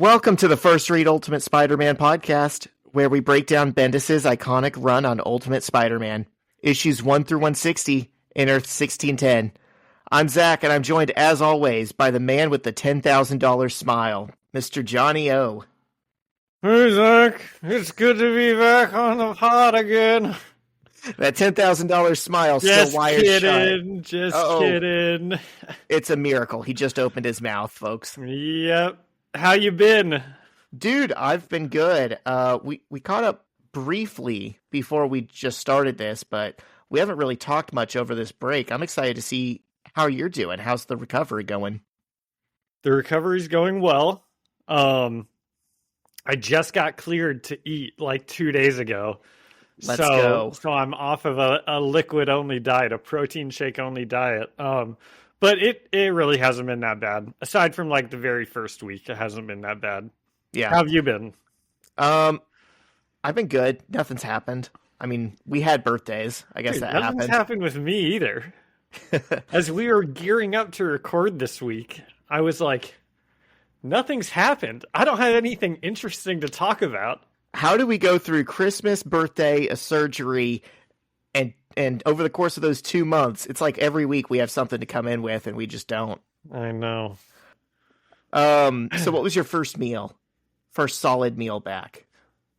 Welcome to the First Read Ultimate Spider-Man podcast, where we break down Bendis' iconic run on Ultimate Spider-Man, issues 1 through 160 in Earth 1610. I'm Zach, and I'm joined, as always, by the man with the $10,000 smile, Mr. Johnny O. Hey, Zach. It's good to be back on the pod again. That $10,000 smile Just still wired kidding. shut. Just Uh-oh. kidding. It's a miracle. He just opened his mouth, folks. Yep. How you been? Dude, I've been good. We caught up briefly before we just started this, but we haven't really talked much over this break. I'm excited to see how you're doing. How's the recovery going? The recovery's going well. I just got cleared to eat like 2 days ago. Let's go. So I'm off of a liquid-only diet, a protein shake-only diet. But it really hasn't been that bad. Aside from like the very first week, it hasn't been that bad. Yeah. How have you been? I've been good. Nothing's happened. I mean, we had birthdays. I guess that Nothing's happened. happened with me either. As we were gearing up to record this week, I was like, nothing's happened. I don't have anything interesting to talk about. How do we go through Christmas, birthday, a surgery, and over the course of those 2 months, it's like every week we have something to come in with, and we just don't. I know. So what was your first meal? First solid meal back?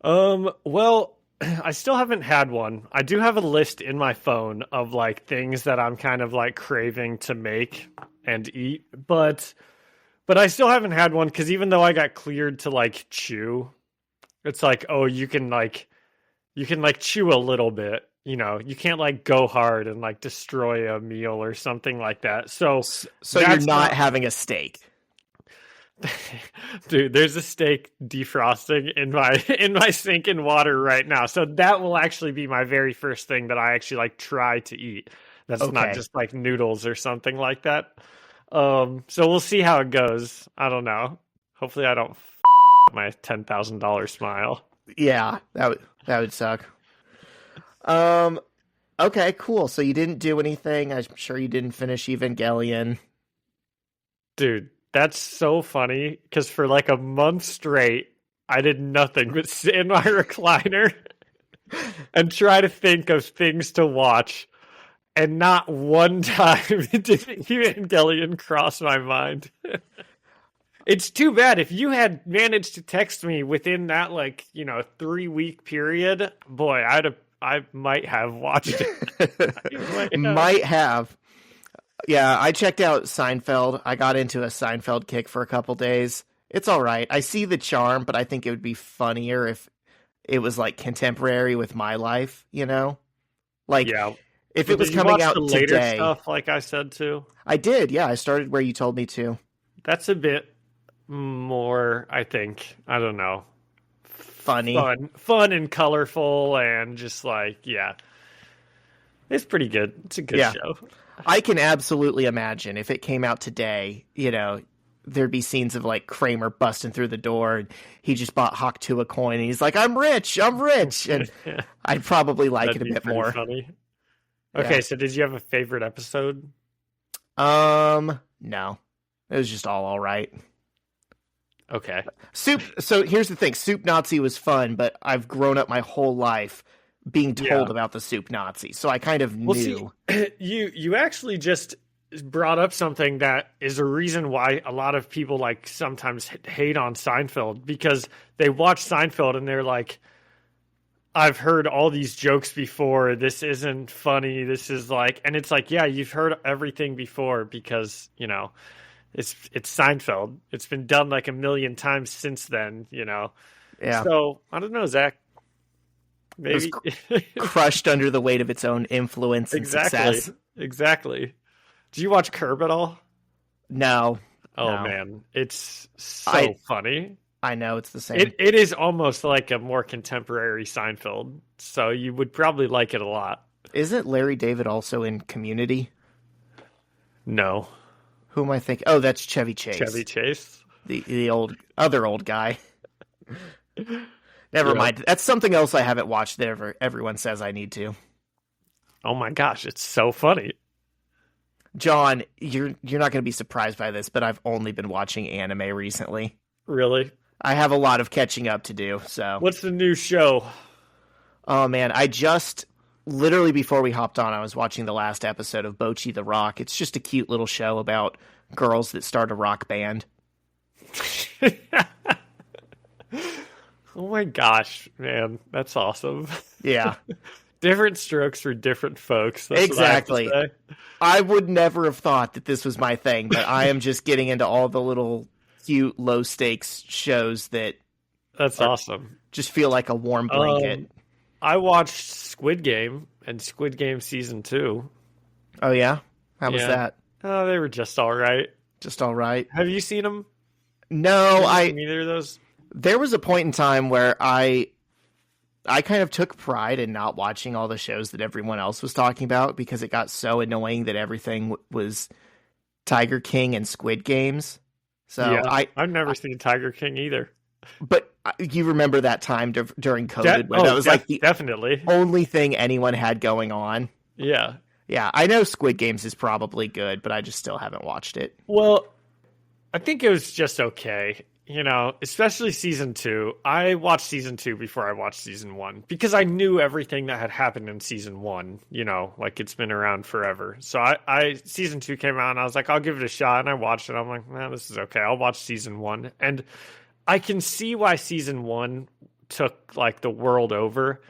Well, I still haven't had one. I do have a list in my phone of like things that I'm kind of like craving to make and eat, but I still haven't had one because even though I got cleared to like chew, it's like, oh, you can chew a little bit. You know, you can't like go hard and like destroy a meal or something like that. So you're not having a steak. Dude, there's a steak defrosting in my sink in water right now. So that will actually be my very first thing that I actually like try to eat. That's not just like noodles or something like that. So we'll see how it goes. I don't know. Hopefully I don't my $10,000 smile. Yeah, that would suck. Okay, cool. So you didn't do anything. I'm sure you didn't finish Evangelion. Dude, that's so funny because for like a month straight, I did nothing but sit in my recliner and try to think of things to watch. And not one time did Evangelion cross my mind. It's too bad. If you had managed to text me within that 3-week period, boy, I might have watched it. Might have. Yeah, I checked out Seinfeld. I got into a Seinfeld kick for a couple days. It's all right. I see the charm, but I think it would be funnier if it was like contemporary with my life, you know? Like, yeah. If it was coming out the later today. Stuff like I said too? I did, yeah. I started where you told me to. That's a bit more, I think, I don't know. Funny. Fun and colorful and just like, yeah. It's pretty good. It's a good show. I can absolutely imagine if it came out today, you know, there'd be scenes of like Kramer busting through the door and he just bought Hawk 2 a coin and he's like, I'm rich. And I'd probably like it a bit more. Funny. Okay, yeah. So did you have a favorite episode? No. It was just all right. Okay. So here's the thing. Soup Nazi was fun, but I've grown up my whole life being told about the Soup Nazi. So I kind of knew. See, you actually just brought up something that is a reason why a lot of people like sometimes hate on Seinfeld, because they watch Seinfeld and they're like, I've heard all these jokes before. This isn't funny. This is like, and it's like, yeah, you've heard everything before because, you know, it's Seinfeld. It's been done like a million times since then, you know? Yeah. So, I don't know, Zach. Maybe. Crushed under the weight of its own influence and success. Exactly. Do you watch Curb at all? No. Oh, no. Man. It's so funny. I know, it's the same. It is almost like a more contemporary Seinfeld, so you would probably like it a lot. Isn't Larry David also in Community? No. Who am I thinking? Oh, that's Chevy Chase. Chevy Chase? The other old guy. Never mind. That's something else I haven't watched that everyone says I need to. Oh my gosh, it's so funny. John, you're not going to be surprised by this, but I've only been watching anime recently. Really? I have a lot of catching up to do. So, What's the new show? oh man, I just literally before we hopped on, I was watching the last episode of Bocchi the Rock. It's just a cute little show about girls that start a rock band. Oh my gosh, man, that's awesome. Yeah. Different strokes for different folks. That's Exactly. what I have to say. I would never have thought that this was my thing, but I am just getting into all the little cute low stakes shows that That's awesome. just feel like a warm blanket. I watched Squid Game and Squid Game season 2. Oh yeah? How was Yeah. that? Oh, they were just all right. Just all right. Have you seen them? No, Neither of those. there was a point in time where I kind of took pride in not watching all the shows that everyone else was talking about because it got so annoying that everything was Tiger King and Squid Games. So Yeah, I've never seen Tiger King either. but you remember that time during COVID where that was like the definitely. only thing anyone had going on. Yeah. Yeah, I know Squid Games is probably good, but I just still haven't watched it. Well, I think it was just okay. You know, especially season 2. I watched season 2 before I watched season 1 because I knew everything that had happened in season 1. You know, like it's been around forever. So I season 2 came out and I was like, I'll give it a shot. And I watched it. I'm like, man, this is okay. I'll watch season 1. And I can see why season 1 took like the world over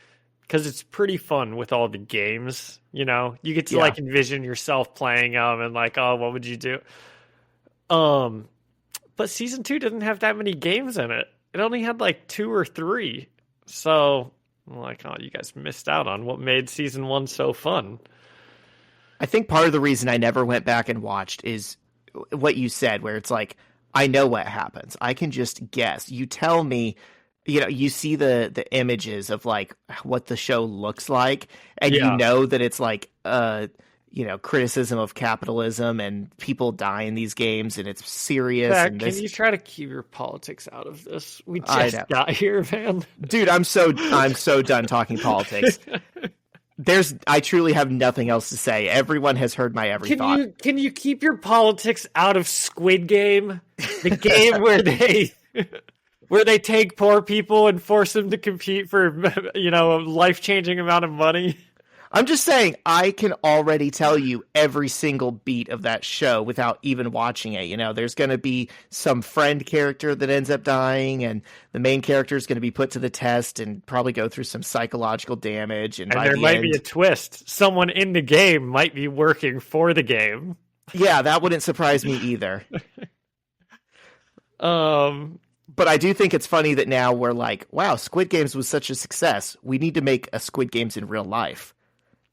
because it's pretty fun with all the games. You know, you get to like envision yourself playing them and like, oh, what would you do? But season 2 didn't have that many games in it. It only had like 2 or 3. So I'm like, oh, you guys missed out on what made season 1 so fun. I think part of the reason I never went back and watched is what you said, where it's like, I know what happens. I can just guess. You tell me, you know, you see the images of like what the show looks like, and you know that it's like you know, criticism of capitalism and people die in these games and it's serious. Zach, and can you try to keep your politics out of this? We just got here, man. Dude, I'm so done talking politics. I truly have nothing else to say. Everyone has heard my every thought. Can you keep your politics out of Squid Game? The game where they take poor people and force them to compete for, you know, a life-changing amount of money. I'm just saying, I can already tell you every single beat of that show without even watching it. You know, there's going to be some friend character that ends up dying, and the main character is going to be put to the test and probably go through some psychological damage. And there might be a twist. Someone in the game might be working for the game. Yeah, that wouldn't surprise me either. But I do think it's funny that now we're like, wow, Squid Games was such a success. We need to make a Squid Games in real life.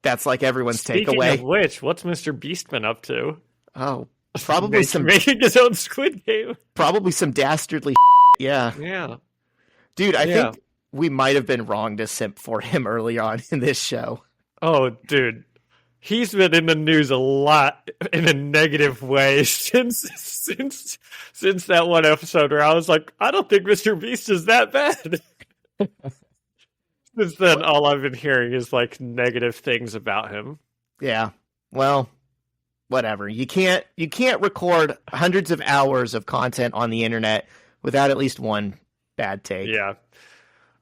That's like everyone's takeaway. Speaking of which, what's Mr. Beast been up to? Oh, probably making his own Squid Game. Probably some dastardly yeah. Yeah. Dude, I think we might have been wrong to simp for him early on in this show. Oh, dude. He's been in the news a lot in a negative way since that one episode where I was like, I don't think Mr. Beast is that bad. Since then, all I've been hearing is like negative things about him. Yeah. Well, whatever. You can't record hundreds of hours of content on the internet without at least one bad take. Yeah.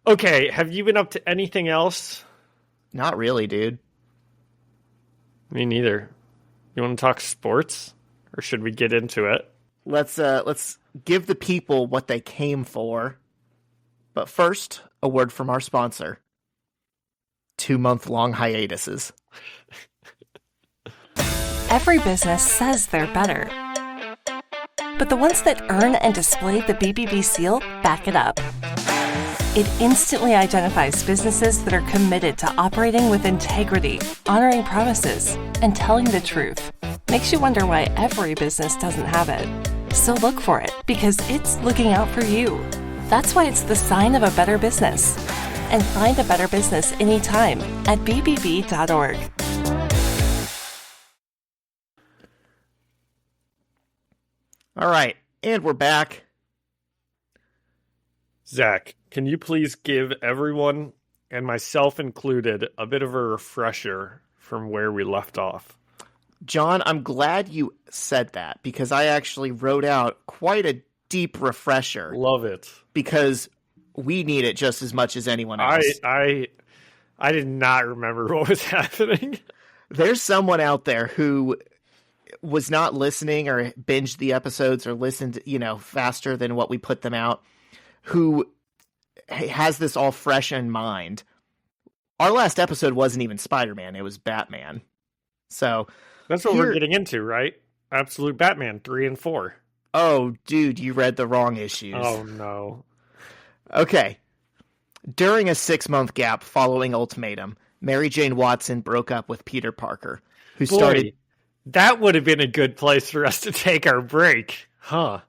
Okay, have you been up to anything else? Not really, dude. Me neither. You want to talk sports, or should we get into it? Let's give the people what they came for. But first, a word from our sponsor. 2-month-long hiatuses. Every business says they're better. But the ones that earn and display the BBB seal back it up. It instantly identifies businesses that are committed to operating with integrity, honoring promises, and telling the truth. Makes you wonder why every business doesn't have it. So look for it, because it's looking out for you. That's why it's the sign of a better business. And find a better business anytime at bbb.org. All right, and we're back. Zach, can you please give everyone, and myself included, a bit of a refresher from where we left off? John, I'm glad you said that, because I actually wrote out quite a deep refresher. Love it. Because we need it just as much as anyone else. I did not remember what was happening. There's someone out there who was not listening or binged the episodes or listened, faster than what we put them out, who has this all fresh in mind. Our last episode wasn't even Spider-Man, it was Batman. So that's what we're getting into, right? Absolute Batman 3 and 4. Oh, dude, you read the wrong issues. Oh, no. Okay. During a 6-month gap following Ultimatum, Mary Jane Watson broke up with Peter Parker, who started... That would have been a good place for us to take our break. Huh.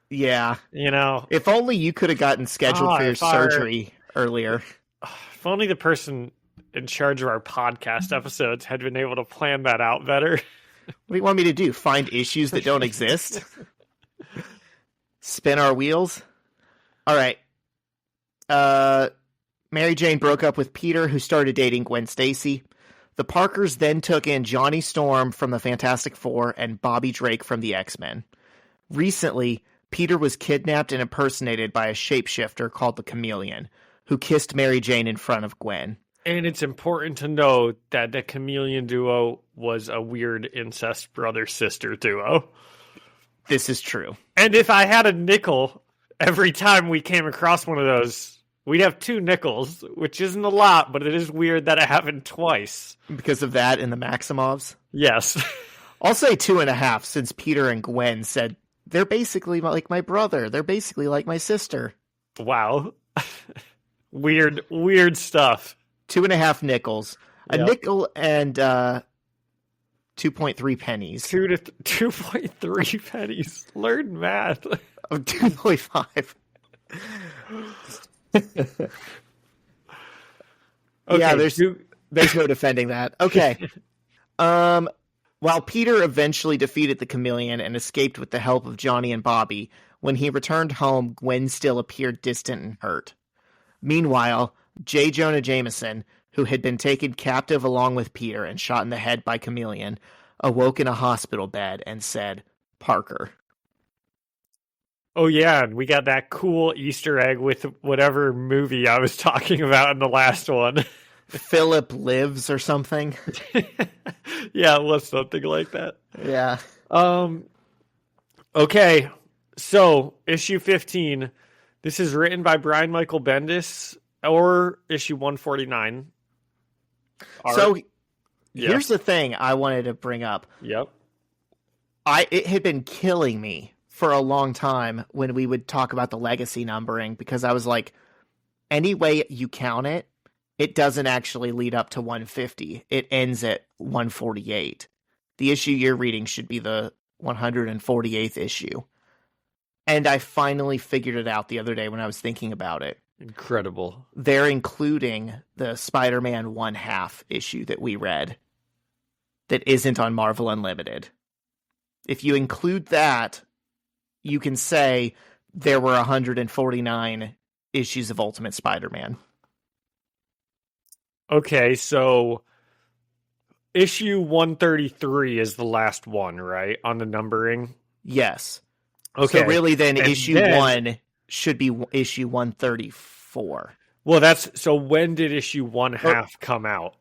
Yeah. If only you could have gotten scheduled for your surgery earlier. If only the person in charge of our podcast episodes had been able to plan that out better. What do you want me to do? Find issues that don't exist? Spin our wheels? All right. Mary Jane broke up with Peter, who started dating Gwen Stacy. The Parkers then took in Johnny Storm from the Fantastic Four and Bobby Drake from the X-Men. Recently, Peter was kidnapped and impersonated by a shapeshifter called the Chameleon, who kissed Mary Jane in front of Gwen. And it's important to know that the Chameleon duo was a weird incest brother-sister duo. This is true. And if I had a nickel every time we came across one of those, we'd have 2 nickels, which isn't a lot, but it is weird that it happened twice. Because of that and the Maximovs? Yes. I'll say 2.5, since Peter and Gwen said, they're basically like my brother. They're basically like my sister. Wow. Weird stuff. 2.5 nickels. Yep. A nickel and 2.3 pennies. 2.3 pennies. Learn math. Oh, 2.5. Okay, yeah, there's no defending that. Okay. While Peter eventually defeated the Chameleon and escaped with the help of Johnny and Bobby, when he returned home, Gwen still appeared distant and hurt. Meanwhile, J. Jonah Jameson, who had been taken captive along with Peter and shot in the head by Chameleon, awoke in a hospital bed and said, "Parker." Oh yeah, and we got that cool Easter egg with whatever movie I was talking about in the last one. Philip Lives or something. Yeah, it was something like that. Yeah. Okay, so issue 15. This is written by Brian Michael Bendis, or issue 149. So here's the thing I wanted to bring up. Yep. It had been killing me for a long time when we would talk about the legacy numbering, because I was like, any way you count it, it doesn't actually lead up to 150. It ends at 148. The issue you're reading should be the 148th issue. And I finally figured it out the other day when I was thinking about it. Incredible. They're including the Spider-Man 1/2 issue that we read that isn't on Marvel Unlimited. If you include that, you can say there were 149 issues of Ultimate Spider-Man. Okay, so issue 133 is the last one, right? On the numbering? Yes. Okay. So really then issue 1 should be issue 134. Well, so when did issue 1/2 come out?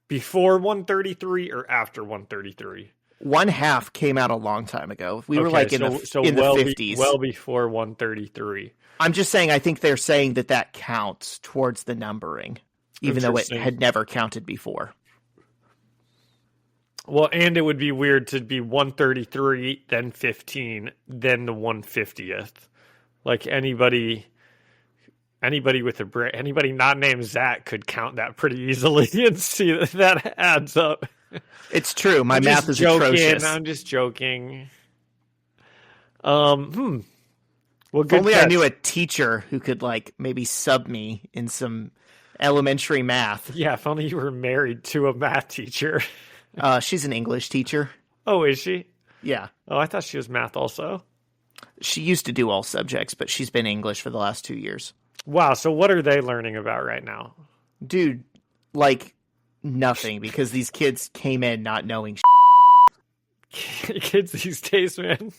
Before 133 or after 133? 1/2 came out a long time ago. We were like in the 50s. Well before 133. I'm just saying, I think they're saying that counts towards the numbering, even though it had never counted before. Well, and it would be weird to be 133, then 15, then the 150th. Like anybody with a brain, anybody not named Zach could count that pretty easly and see that adds up. It's true. My math is atrocious. I'm just joking. Well, if only I knew a teacher who could maybe sub me in some elementary math. Yeah, if only you were married to a math teacher. She's an English teacher. Oh, is she? Yeah. Oh, I thought she was math also. She used to do all subjects, but she's been English for the last 2 years. Wow, so what are they learning about right now? Dude, nothing, because these kids came in not knowing Kids these days, man.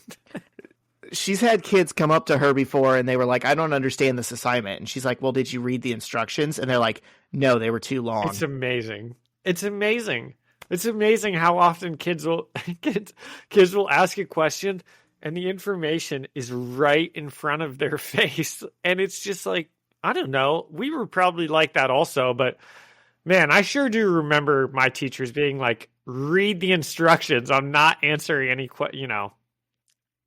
she's had kids come up to her before and they were like, I don't understand this assignment. And she's like, well, did you read the instructions? And they're like, no, they were too long. It's amazing. It's amazing. It's amazing how often kids will ask a question and the information is right in front of their face. And it's just like, I don't know. We were probably like that also, but man, I sure do remember my teachers being like, read the instructions. I'm not answering any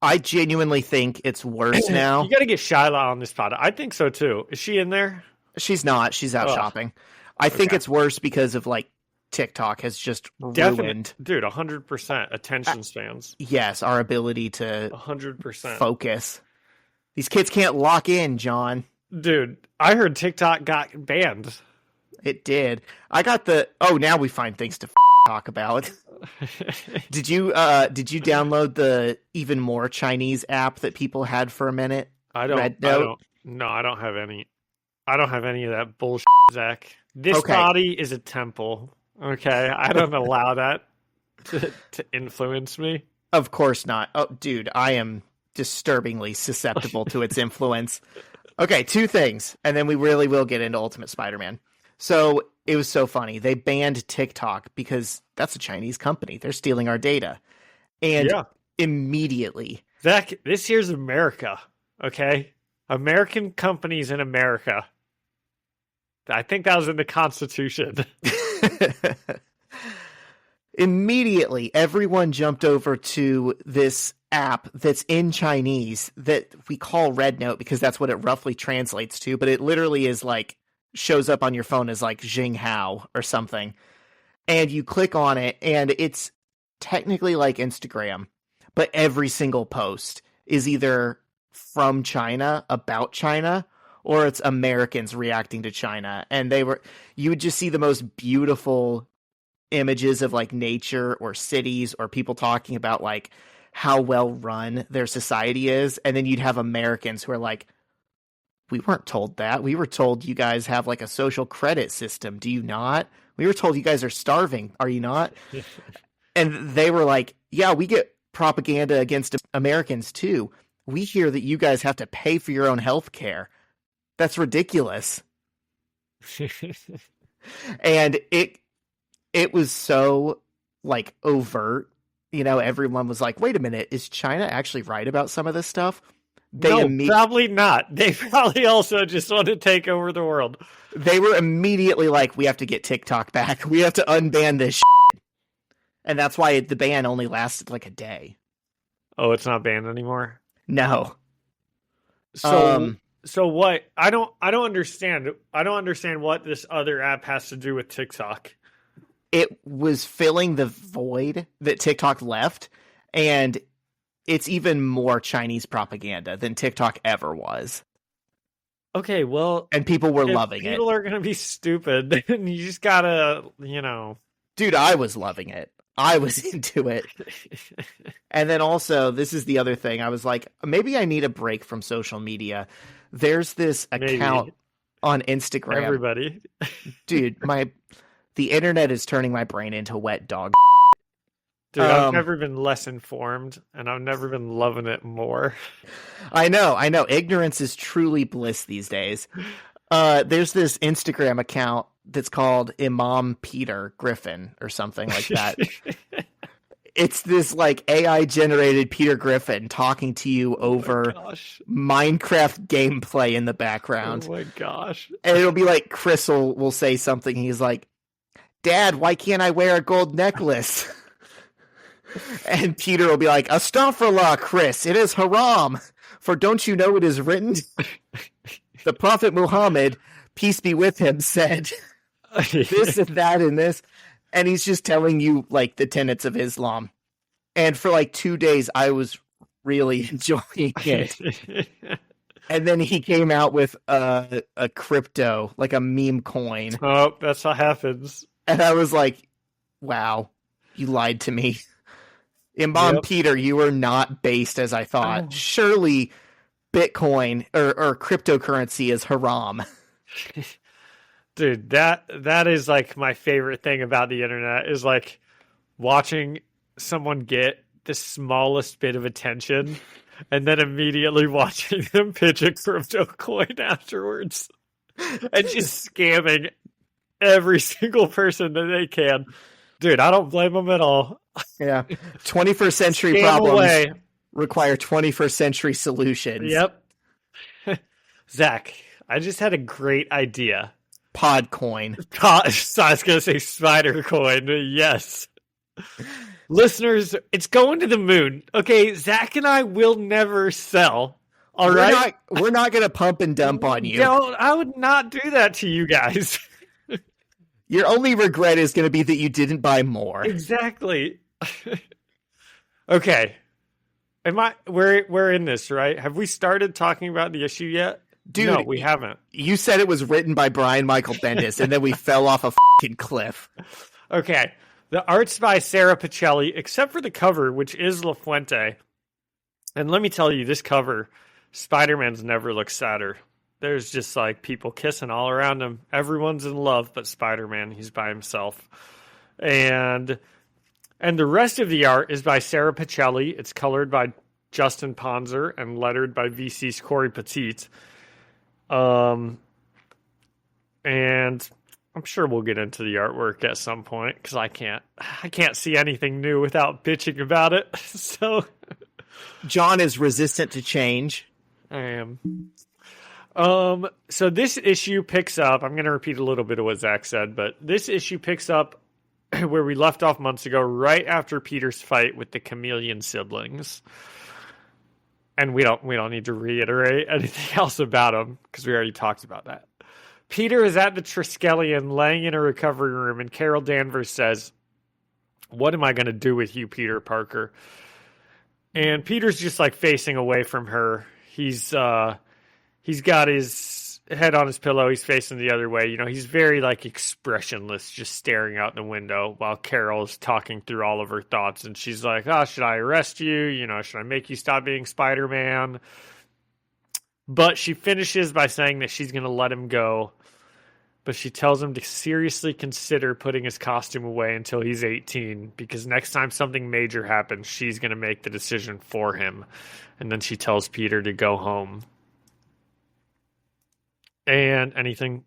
I genuinely think it's worse now. You got to get Shyla on this pod. I think so too. Is she in there? She's not. She's out shopping. I think it's worse because of like TikTok has just ruined. Dude, 100% attention spans. Yes, our ability to 100% focus. These kids can't lock in, John. Dude, I heard TikTok got banned. It did. I got now we find things to talk about. Did you download the even more Chinese app that people had for a minute? I don't have any. I don't have any of that bullshit, Zach. This body is a temple. Okay, I don't allow that to influence me. Of course not. Oh, dude, I am disturbingly susceptible to its influence. Okay, 2 things, and then we really will get into Ultimate Spider-Man. So it was so funny. They banned TikTok because that's a Chinese company. They're stealing our data. And immediately. Zach, this here's America, okay? American companies in America. I think that was in the Constitution. Immediately, everyone jumped over to this app that's in Chinese that we call Red Note because that's what it roughly translates to. But it literally is like, shows up on your phone as like Jinghao or something. And you click on it and it's technically like Instagram, but every single post is either from China, about China, or it's Americans reacting to China. And you would just see the most beautiful images of like nature or cities or people talking about like how well run their society is. And then you'd have Americans who are like, we weren't told that. We were told you guys have like a social credit system. Do you not? We were told you guys are starving. Are you not? And they were like, yeah, we get propaganda against Americans too. We hear that you guys have to pay for your own health care. That's ridiculous. And it was so like overt. You know, everyone was like, wait a minute, is China actually right about some of this stuff? Probably not. They probably also just want to take over the world. They were immediately like, we have to get TikTok back. We have to unban this shit. And that's why the ban only lasted like a day. Oh, it's not banned anymore? No. So what? I don't understand. I don't understand what this other app has to do with TikTok. It was filling the void that TikTok left, and it's even more Chinese propaganda than TikTok ever was. Okay, well... And people were loving it. People are going to be stupid, and you just gotta, Dude, I was loving it. I was into it. And then also, this is the other thing. I was like, maybe I need a break from social media. There's this account on Instagram. Everybody. Dude, the internet is turning my brain into wet dog. Dude, I've never been less informed, and I've never been loving it more. I know. Ignorance is truly bliss these days. There's this Instagram account that's called Imam Peter Griffin or something like that. It's this like AI generated Peter Griffin talking to you over Minecraft gameplay in the background. Oh my gosh. And it'll be like Chris will say something. He's like, Dad, why can't I wear a gold necklace? And Peter will be like, Astaghfirullah, Chris, it is haram. For don't you know it is written? The Prophet Muhammad, peace be with him, said this and that and this. And he's just telling you like the tenets of Islam. And for like 2 days, I was really enjoying it. And then he came out with a crypto, like a meme coin. Oh, that's what happens. And I was like, wow, you lied to me. Imam Peter, you were not based as I thought. Oh. Surely Bitcoin or cryptocurrency is haram. Dude, that is like my favorite thing about the internet is like watching someone get the smallest bit of attention and then immediately watching them pitch a crypto coin afterwards and just scamming every single person that they can. Dude, I don't blame them at all. Yeah. 21st century Scam problems away. require 21st century solutions. Yep. Zach, I just had a great idea. Podcoin. I was going to say spider coin. Yes. Listeners, it's going to the moon. Okay, Zach and I will never sell. All right? We're not going to pump and dump on you. I would not do that to you guys. Your only regret is going to be that you didn't buy more. Exactly. Okay. We're in this, right? Have we started talking about the issue yet? Dude, no, we haven't. You said it was written by Brian Michael Bendis, and then we fell off a fucking cliff. Okay. The art's by Sarah Pacelli, except for the cover, which is La Fuente. And let me tell you, this cover, Spider-Man's never looked sadder. There's just like people kissing all around him. Everyone's in love, but Spider-Man, he's by himself. And the rest of the art is by Sarah Pacelli. It's colored by Justin Ponzer and lettered by VC's Corey Petit. And I'm sure we'll get into the artwork at some point because I can't see anything new without bitching about it. So John is resistant to change. I am. So this issue picks up, I'm going to repeat a little bit of what Zach said, but this issue picks up where we left off months ago, right after Peter's fight with the Chameleon siblings. And we don't need to reiterate anything else about him because we already talked about that. Peter is at the Triskelion laying in a recovery room, and Carol Danvers says, "What am I going to do with you, Peter Parker?" And Peter's just like facing away from her. He's got his head on his pillow. He's facing the other way. You know, he's very like expressionless, just staring out the window while Carol's talking through all of her thoughts. And she's like, "Oh, should I arrest you? You know, should I make you stop being Spider-Man?" But she finishes by saying that she's going to let him go. But she tells him to seriously consider putting his costume away until he's 18, because next time something major happens, she's going to make the decision for him. And then she tells Peter to go home. And anything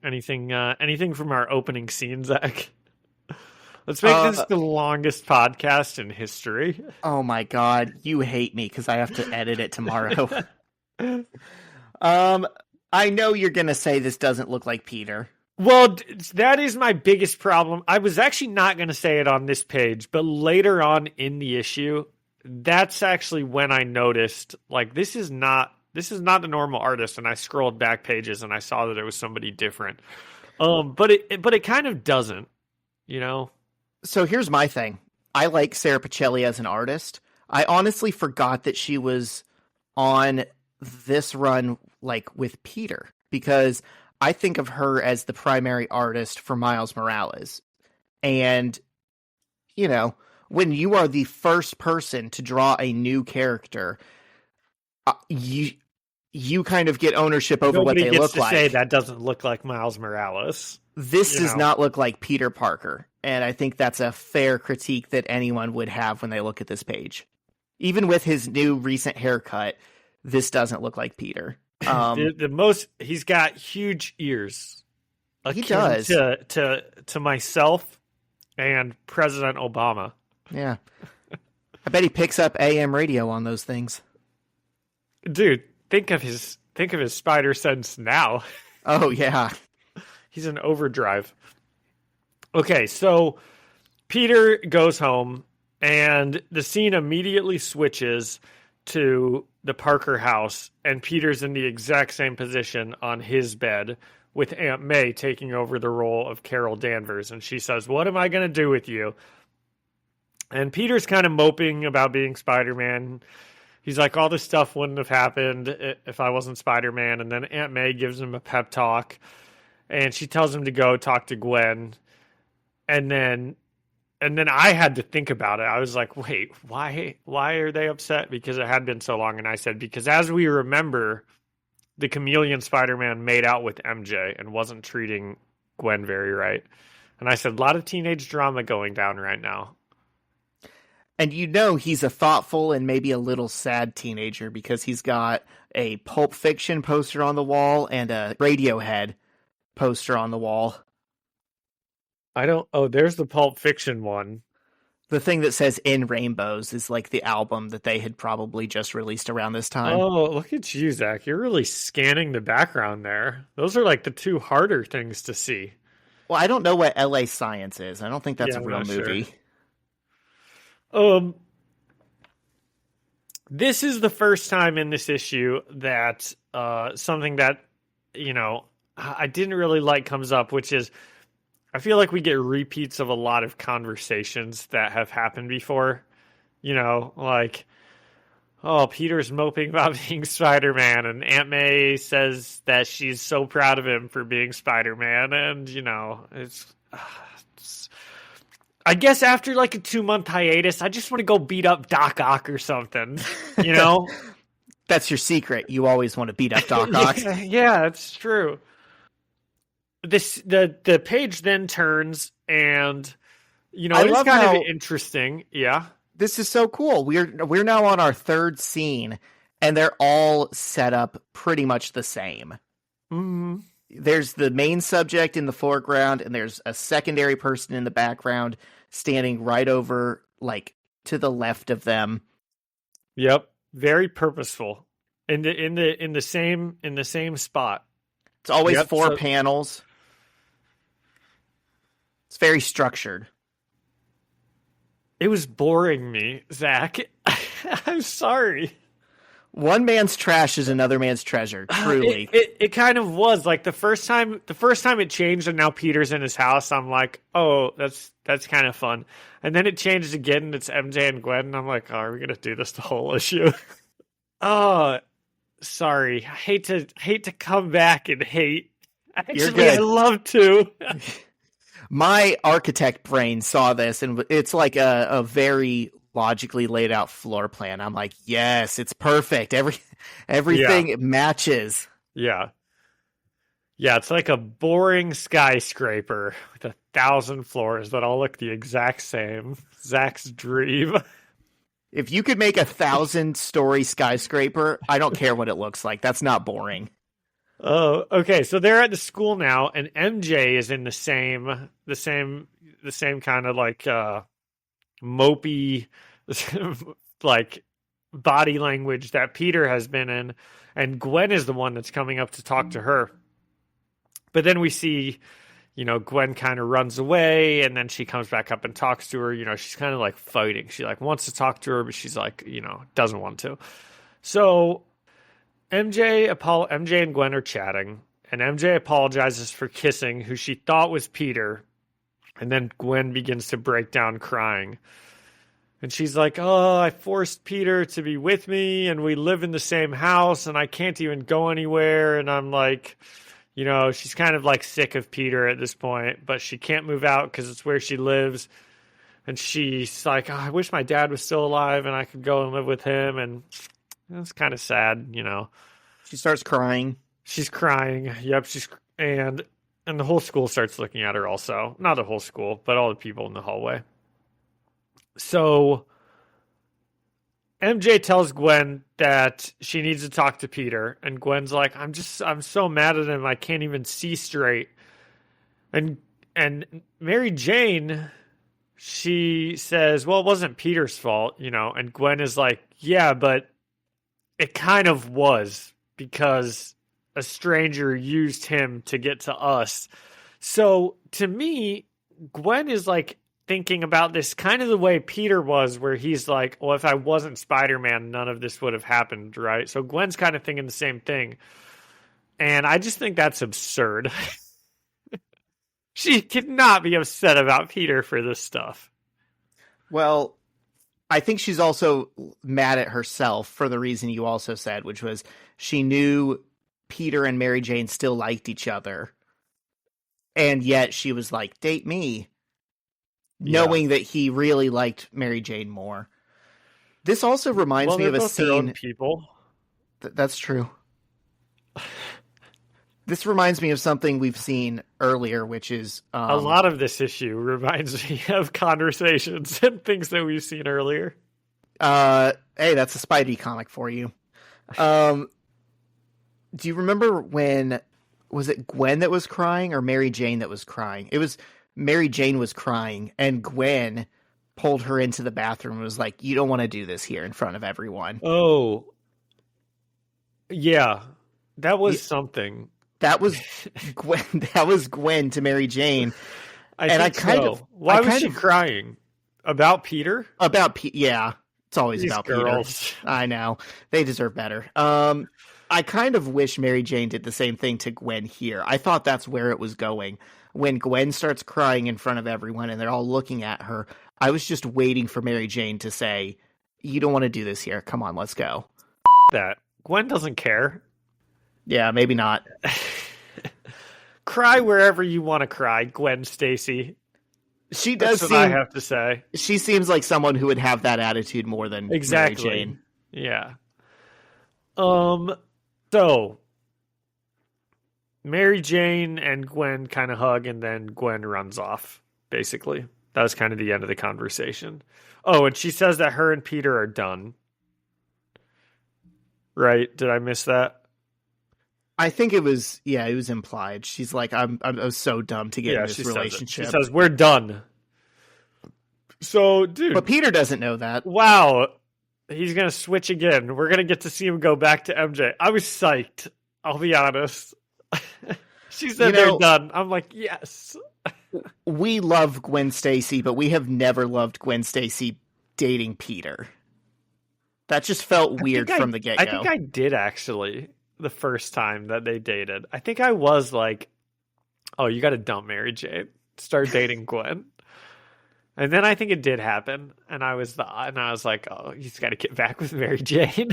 from our opening scene, Zach? Let's make this the longest podcast in history. Oh my God, you hate me because I have to edit it tomorrow. I know you're going to say this doesn't look like Peter. Well, that is my biggest problem. I was actually not going to say it on this page, but later on in the issue, that's actually when I noticed, like, this is not the normal artist, and I scrolled back pages and I saw that it was somebody different. But it kind of doesn't, you know? So here's my thing. I like Sarah Pacelli as an artist. I honestly forgot that she was on this run, like, with Peter, because I think of her as the primary artist for Miles Morales. And, you know, when you are the first person to draw a new character, you kind of get ownership over what they look like. Say that doesn't look like Miles Morales. This does not look like Peter Parker. And I think that's a fair critique that anyone would have when they look at this page. Even with his new recent haircut, this doesn't look like Peter. He's got huge ears. He does. To myself and President Obama. Yeah. I bet he picks up AM radio on those things. Dude, think of his spider sense now. Oh yeah. He's in overdrive. Okay, so Peter goes home and the scene immediately switches to the Parker house, and Peter's in the exact same position on his bed with Aunt May taking over the role of Carol Danvers. And she says, "What am I going to do with you?" And Peter's kind of moping about being Spider-Man. He's like, all this stuff wouldn't have happened if I wasn't Spider-Man. And then Aunt May gives him a pep talk, and she tells him to go talk to Gwen. And then I had to think about it. I was like, wait, why are they upset? Because it had been so long. And I said, because as we remember, the Chameleon Spider-Man made out with MJ and wasn't treating Gwen very right. And I said, a lot of teenage drama going down right now. And you know he's a thoughtful and maybe a little sad teenager because he's got a Pulp Fiction poster on the wall and a Radiohead poster on the wall. There's the Pulp Fiction one. The thing that says In Rainbows is like the album that they had probably just released around this time. Oh, look at you, Zach. You're really scanning the background there. Those are like the two harder things to see. Well, I don't know what LA Science is. I don't think that's a real movie. Sure. This is the first time in this issue that something that, I didn't really like comes up, which is I feel like we get repeats of a lot of conversations that have happened before. Like, oh, Peter's moping about being Spider-Man, and Aunt May says that she's so proud of him for being Spider-Man, and, it's I guess after like a 2-month hiatus, I just want to go beat up Doc Ock or something, That's your secret. You always want to beat up Doc Ock. Yeah, it's true. The page then turns and, it's kind of interesting. Yeah. This is so cool. We're now on our third scene, and they're all set up pretty much the same. Mm-hmm. There's the main subject in the foreground, and there's a secondary person in the background standing right over, like, to the left of them. Yep, very purposeful. In the same spot. It's always four panels. It's very structured. It was boring me, Zach. I'm sorry. One man's trash is another man's treasure, truly. It kind of was. Like the first time it changed and now Peter's in his house, I'm like, oh, that's kind of fun. And then it changes again and it's MJ and Gwen, and I'm like, oh, are we gonna do this the whole issue? Oh, sorry. I hate to come back and hate. Actually, I love to. My architect brain saw this, and it's like a very logically laid out floor plan. I'm like, yes, it's perfect. Everything matches. Yeah. Yeah, it's like a boring skyscraper with 1,000 floors that all look the exact same. Zach's dream. If you could make 1,000-story skyscraper, I don't care what it looks like. That's not boring. Oh, okay. So they're at the school now, and MJ is in the same kind of like mopey like body language that Peter has been in, and Gwen is the one that's coming up to talk to her. But then we see, Gwen kind of runs away, and then she comes back up and talks to her. She's kind of like fighting. She like wants to talk to her, but she's like, doesn't want to. So MJ and Gwen are chatting, and MJ apologizes for kissing who she thought was Peter, and then Gwen begins to break down crying. And she's like, oh, I forced Peter to be with me, and we live in the same house, and I can't even go anywhere. And I'm like, she's kind of like sick of Peter at this point, but she can't move out because it's where she lives. And she's like, oh, I wish my dad was still alive and I could go and live with him. And it's kind of sad, She starts crying. She's crying. Yep, and the whole school starts looking at her also. Not the whole school, but all the people in the hallway. So MJ tells Gwen that she needs to talk to Peter, and Gwen's like, I'm so mad at him, I can't even see straight. And Mary Jane, she says, well, it wasn't Peter's fault, and Gwen is like, yeah, but it kind of was, because a stranger used him to get to us. So to me, Gwen is like thinking about this kind of the way Peter was, where he's like, well, if I wasn't Spider-Man, none of this would have happened, right? So Gwen's kind of thinking the same thing. And I just think that's absurd. She cannot be upset about Peter for this stuff. Well, I think she's also mad at herself for the reason you also said, which was she knew Peter and Mary Jane still liked each other. And yet she was like, date me. Knowing that he really liked Mary Jane more. This also reminds me of a scene. People. That's true. This reminds me of something we've seen earlier, which is a lot of this issue reminds me of conversations and things that we've seen earlier. Hey, that's a Spidey comic for you. Do you remember when, was it Gwen that was crying or Mary Jane that was crying? It was Mary Jane was crying, and Gwen pulled her into the bathroom and was like, "You don't want to do this here in front of everyone." Oh, yeah, that was something. That was Gwen. That was Gwen to Mary Jane. I kind of. Why was she crying? About Peter? Yeah, it's always These about girls. Peter. I know, they deserve better. I kind of wish Mary Jane did the same thing to Gwen here. I thought that's where it was going. When Gwen starts crying in front of everyone and they're all looking at her, I was just waiting for Mary Jane to say, "You don't want to do this here. Come on, let's go." That Gwen doesn't care. Yeah, maybe not. Cry wherever you want to cry, Gwen Stacy. She does That's what I have to say. She seems like someone who would have that attitude more than Exactly. Mary Jane. Yeah. So Mary Jane and Gwen kind of hug, and then Gwen runs off, basically. That was kind of the end of the conversation. Oh, and she says that her and Peter are done. Right? Did I miss that? I think it was implied. She's like, I was so dumb to get in this relationship. She says, we're done. So, dude. But Peter doesn't know that. Wow. He's going to switch again. We're going to get to see him go back to MJ. I was psyched. I'll be honest. She said they're done. I'm like, yes. We love Gwen Stacy, but we have never loved Gwen Stacy dating Peter. That just felt weird from the get-go. I think I did, actually, the first time that they dated. I think I was like, oh, you got to dump Mary Jane. Start dating Gwen. And then I think it did happen. And I was like, oh, he's got to get back with Mary Jane.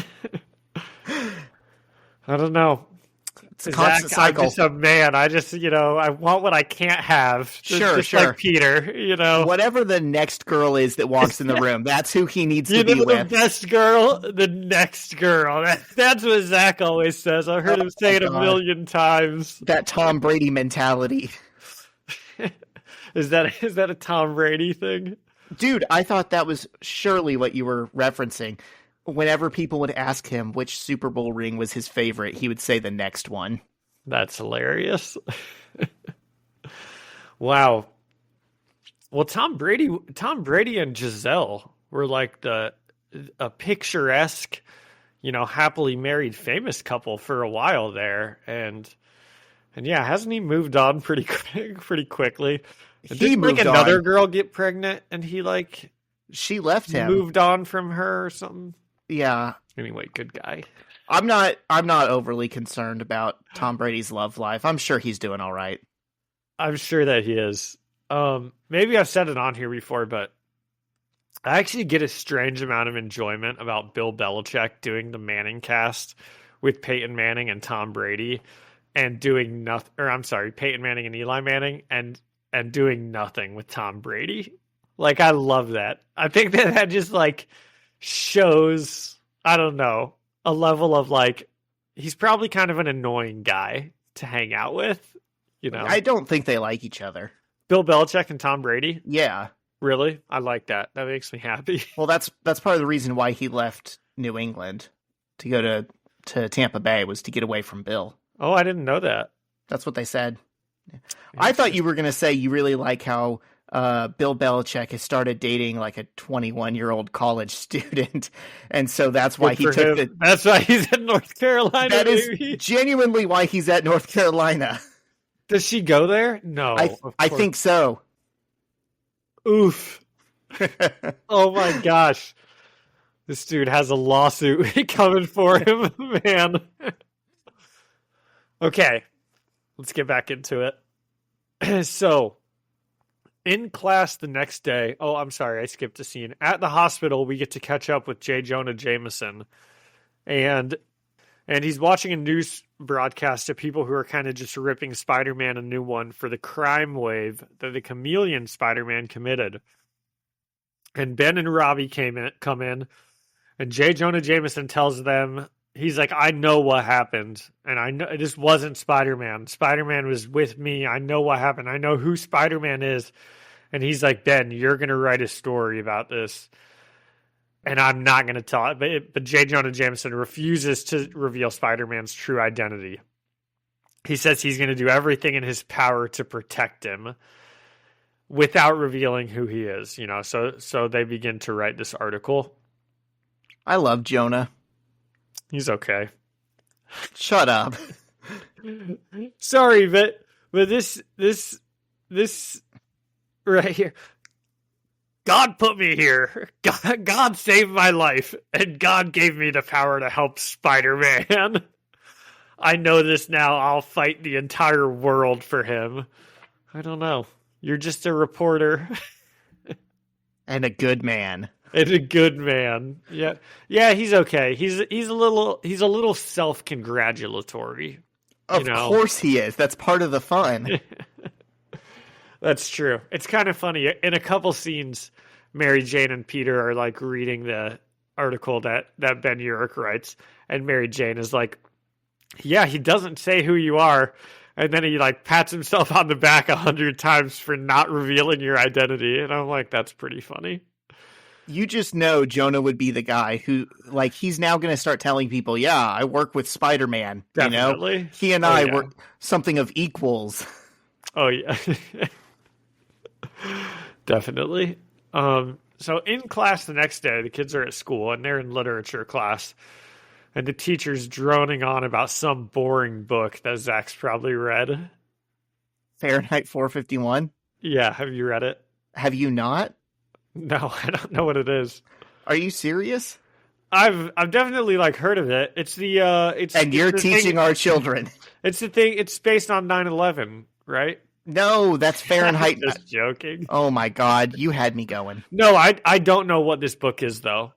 I don't know. It's a constant cycle. I'm just a man. I just, I want what I can't have. Sure. Like Peter, Whatever the next girl is that walks in the room, that's who he needs to be with. The best girl, the next girl. That's what Zach always says. I've heard him say it a million times. That Tom Brady mentality. Is that a Tom Brady thing? Dude, I thought that was surely what you were referencing. Whenever people would ask him which Super Bowl ring was his favorite, he would say the next one. That's hilarious. Wow. Well, Tom Brady and Giselle were like a picturesque, happily married famous couple for a while there. And yeah, hasn't he moved on pretty quickly? He moved on. Another girl get pregnant and he she left him. Moved on from her or something. Yeah. Anyway, good guy. I'm not overly concerned about Tom Brady's love life. I'm sure he's doing all right. I'm sure that he is. Maybe I've said it on here before, but I actually get a strange amount of enjoyment about Bill Belichick doing the Manning cast with Peyton Manning and Tom Brady and doing nothing, or I'm sorry, Peyton Manning and Eli Manning and doing nothing with Tom Brady. Like, I love that. I think that just shows, I don't know, a level of he's probably kind of an annoying guy to hang out with, I don't think they like each other. Bill Belichick and Tom Brady? Yeah. Really? I like that. That makes me happy. Well, that's part of the reason why he left New England to go to Tampa Bay, was to get away from Bill. Oh, I didn't know that. That's what they said. I thought you were going to say you really like how Bill Belichick has started dating like a 21-year-old college student, and so that's why he took him. That's why he's in North Carolina. That is genuinely why he's at North Carolina. Does she go there? No. I think so. Oof. Oh my gosh. This dude has a lawsuit coming for him, man. Okay. Let's get back into it. So, in class the next day, oh, I'm sorry, I skipped a scene. At the hospital, we get to catch up with J. Jonah Jameson. And he's watching a news broadcast of people who are kind of just ripping Spider-Man a new one for the crime wave that the Chameleon Spider-Man committed. And Ben and Robbie come in, and J. Jonah Jameson tells them he's like, I know what happened, and I know this wasn't Spider-Man. Spider-Man was with me. I know what happened. I know who Spider-Man is. And he's like, Ben, you're going to write a story about this, and I'm not going to tell it. But J. Jonah Jameson refuses to reveal Spider-Man's true identity. He says he's going to do everything in his power to protect him without revealing who he is. You know, so they begin to write this article. I love Jonah. He's okay. Shut up. Sorry, but this right here. God put me here. God saved my life, and God gave me the power to help Spider-Man. I know this now. I'll fight the entire world for him. I don't know. You're just a reporter. And a good man. And a good man. Yeah. Yeah, he's okay. He's a little self-congratulatory. Of course he is. That's part of the fun. That's true. It's kind of funny. In a couple scenes, Mary Jane and Peter are like reading the article that Ben Urich writes, and Mary Jane is like, yeah, he doesn't say who you are, and then he like pats himself on the back 100 times for not revealing your identity, and I'm like, that's pretty funny. You just know Jonah would be the guy who, like, he's now going to start telling people, yeah, I work with Spider-Man. Definitely. You know? He and I were something of equals. Oh, yeah. Definitely. So in class the next day, the kids are at school, and they're in literature class, and the teacher's droning on about some boring book that Zach's probably read. Fahrenheit 451? Yeah, have you read it? Have you not? No, I don't know what it is. Are you serious? I've definitely like heard of it. It's the And you're teaching our children. It's the thing. It's based on 9/11, right? No, that's Fahrenheit. Just joking. Oh my God, you had me going. No, I don't know what this book is though.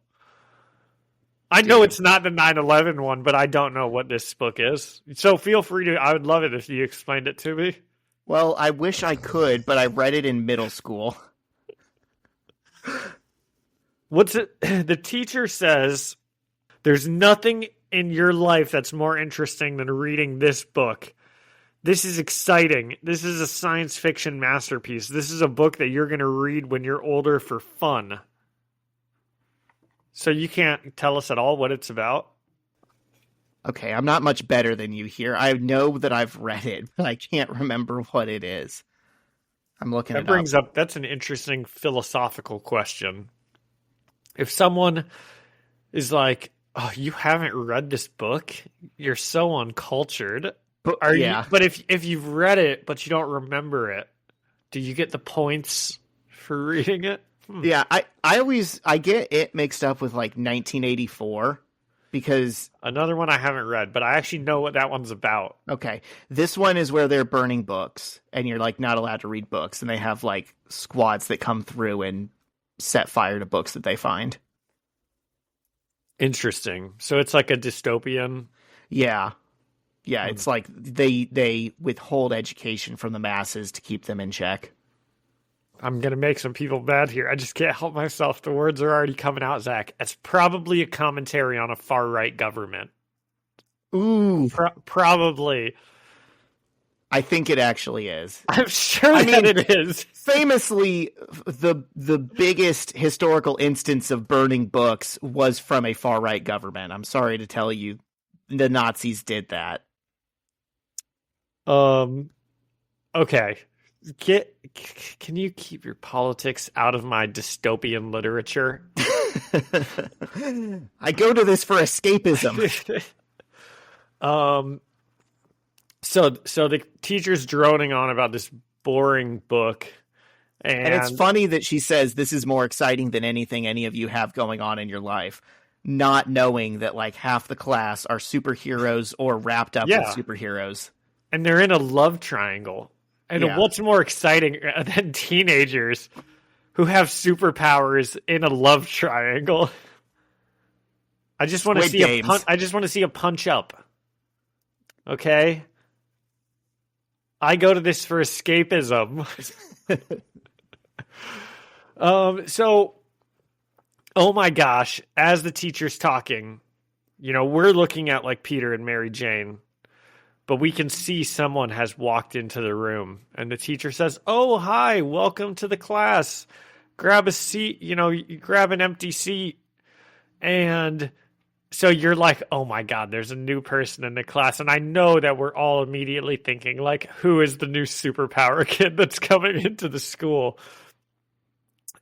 I know it's not the 9/11 one, but I don't know what this book is. So feel free to. I would love it if you explained it to me. Well, I wish I could, but I read it in middle school. What's it? The teacher says, there's nothing in your life that's more interesting than reading this book. This is exciting. This is a science fiction masterpiece. This is a book that you're going to read when you're older for fun. So you can't tell us at all what it's about? Okay, I'm not much better than you here. I know that I've read it, but I can't remember what it is. I'm looking that brings up. That's an interesting philosophical question. If someone is like, "Oh, you haven't read this book? You're so uncultured." But if you've read it but you don't remember it, do you get the points for reading it? Yeah, I get it mixed up with like 1984 because another one I haven't read, but I actually know what that one's about. Okay. This one is where they're burning books and you're like not allowed to read books, and they have like squads that come through and set fire to books that they find. Interesting. So it's like a dystopian. Yeah. Yeah, it's like they withhold education from the masses to keep them in check. I'm going to make some people mad here. I just can't help myself. The words are already coming out, Zach. It's probably a commentary on a far-right government. Ooh. Probably. I think it actually is. I'm sure that it is. Famously, the biggest historical instance of burning books was from a far-right government. I'm sorry to tell you, the Nazis did that. Okay. Can you keep your politics out of my dystopian literature? I go to this for escapism. So the teacher's droning on about this boring book. And it's funny that she says this is more exciting than anything any of you have going on in your life, not knowing that like half the class are superheroes or wrapped up with superheroes. And they're in a love triangle. And what's more exciting than teenagers who have superpowers in a love triangle? I just want to see I just want to see a punch up. Okay? I go to this for escapism. So, oh my gosh, as the teacher's talking, we're looking at like Peter and Mary Jane, but we can see someone has walked into the room, and the teacher says, "Oh, hi, welcome to the class. Grab a seat, you grab an empty seat." And so you're like, "Oh my God, there's a new person in the class." And I know that we're all immediately thinking, like, who is the new superpower kid that's coming into the school?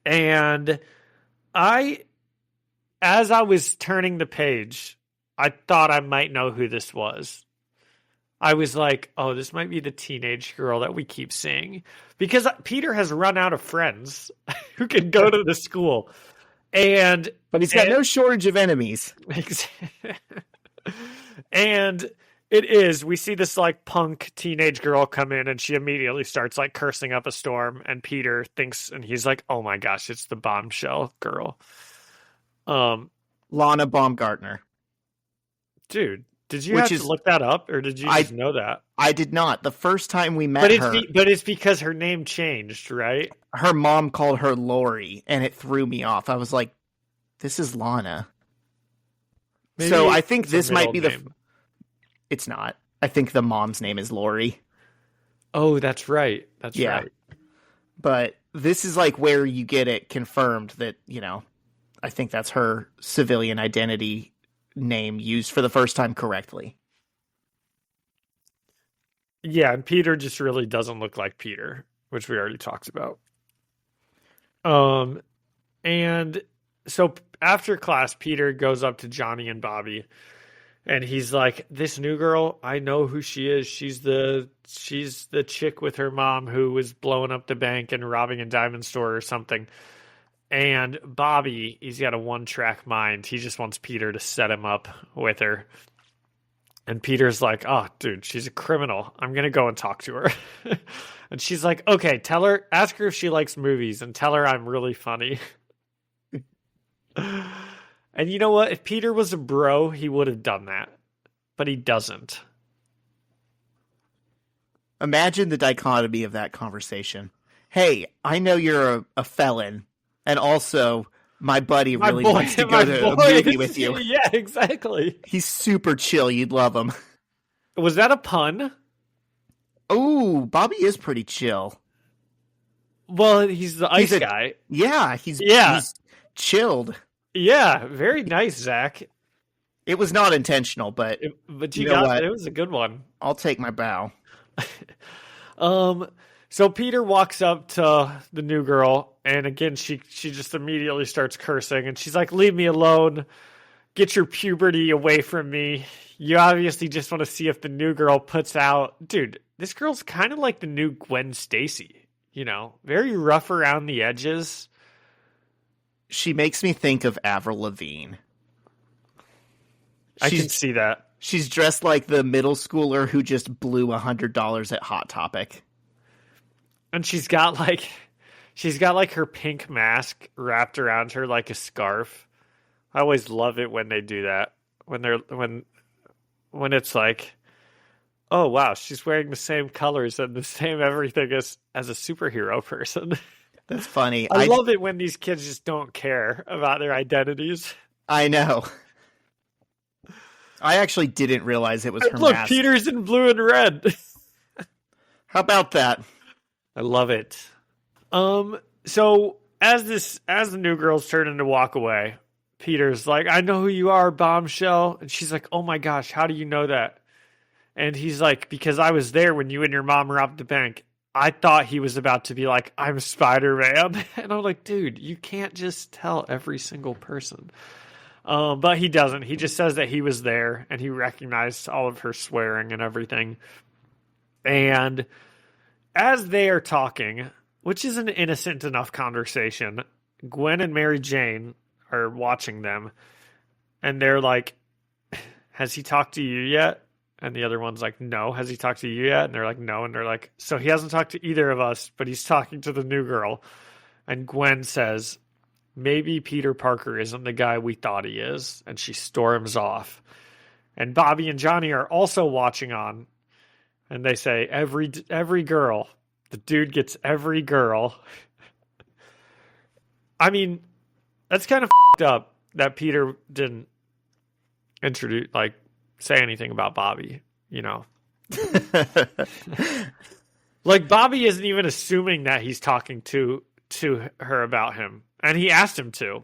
And as I was turning the page, I thought I might know who this was. I was like, oh, this might be the teenage girl that we keep seeing. Because Peter has run out of friends who can go to the school. But he's got no shortage of enemies. And we see this like punk teenage girl come in, and she immediately starts like cursing up a storm, and Peter thinks, and he's like, oh my gosh, it's the bombshell girl. Lana Baumgartner. Dude, did you have to look that up, or did you just know that? I did not. The first time we met her. But it's because her name changed, right? Her mom called her Lori, and it threw me off. I was like, this is Lana. Maybe so I think this might be name. It's not. I think the mom's name is Lori. Oh, that's right. That's right. But this is like where you get it confirmed that, I think that's her civilian identity name used for the first time correctly. Yeah, and Peter just really doesn't look like Peter, which we already talked about. And so after class, Peter goes up to Johnny and Bobby, and he's like, this new girl, I know who she is. She's the chick with her mom who was blowing up the bank and robbing a diamond store or something. And Bobby, he's got a one-track mind. He just wants Peter to set him up with her. And Peter's like, oh, dude, she's a criminal. I'm going to go and talk to her. And she's like, okay, ask her if she likes movies and tell her I'm really funny. And you know what? If Peter was a bro, he would have done that. But he doesn't. Imagine the dichotomy of that conversation. Hey, I know you're a felon. And also, my buddy really wants to go to a movie with you. Yeah, exactly. He's super chill. You'd love him. Was that a pun? Oh, Bobby is pretty chill. Well, he's the ice guy. Yeah, he's chilled. Yeah, very nice, Zach. It was not intentional, but you got what? It was a good one. I'll take my bow. So Peter walks up to the new girl, and again, she just immediately starts cursing, and she's like, leave me alone. Get your puberty away from me. You obviously just want to see if the new girl puts out. Dude, this girl's kind of like the new Gwen Stacy, very rough around the edges. She makes me think of Avril Lavigne. I can see that. She's dressed like the middle schooler who just blew $100 at Hot Topic. And she's got like her pink mask wrapped around her like a scarf. I always love it when they do that. When it's like, oh wow, she's wearing the same colors and the same everything as a superhero person. That's funny. I love it when these kids just don't care about their identities. I know. I actually didn't realize it was her Look, mask. Peter's in blue and red. How about that? I love it. So as the new girl's turning to walk away, Peter's like, I know who you are, bombshell. And she's like, oh my gosh, how do you know that? And he's like, because I was there when you and your mom robbed the bank. I thought he was about to be like, I'm Spider-Man. And I'm like, dude, you can't just tell every single person. But he doesn't. He just says that he was there and he recognized all of her swearing and everything. And as they are talking, which is an innocent enough conversation, Gwen and Mary Jane are watching them. And they're like, has he talked to you yet? And the other one's like, no. Has he talked to you yet? And they're like, no. And they're like, so he hasn't talked to either of us, but he's talking to the new girl. And Gwen says, maybe Peter Parker isn't the guy we thought he is. And she storms off. And Bobby and Johnny are also watching on. And they say, every girl. The dude gets every girl. I mean, that's kind of f***ed up that Peter didn't introduce, like, say anything about Bobby, you know. Like, Bobby isn't even assuming that he's talking to her about him, and he asked him to.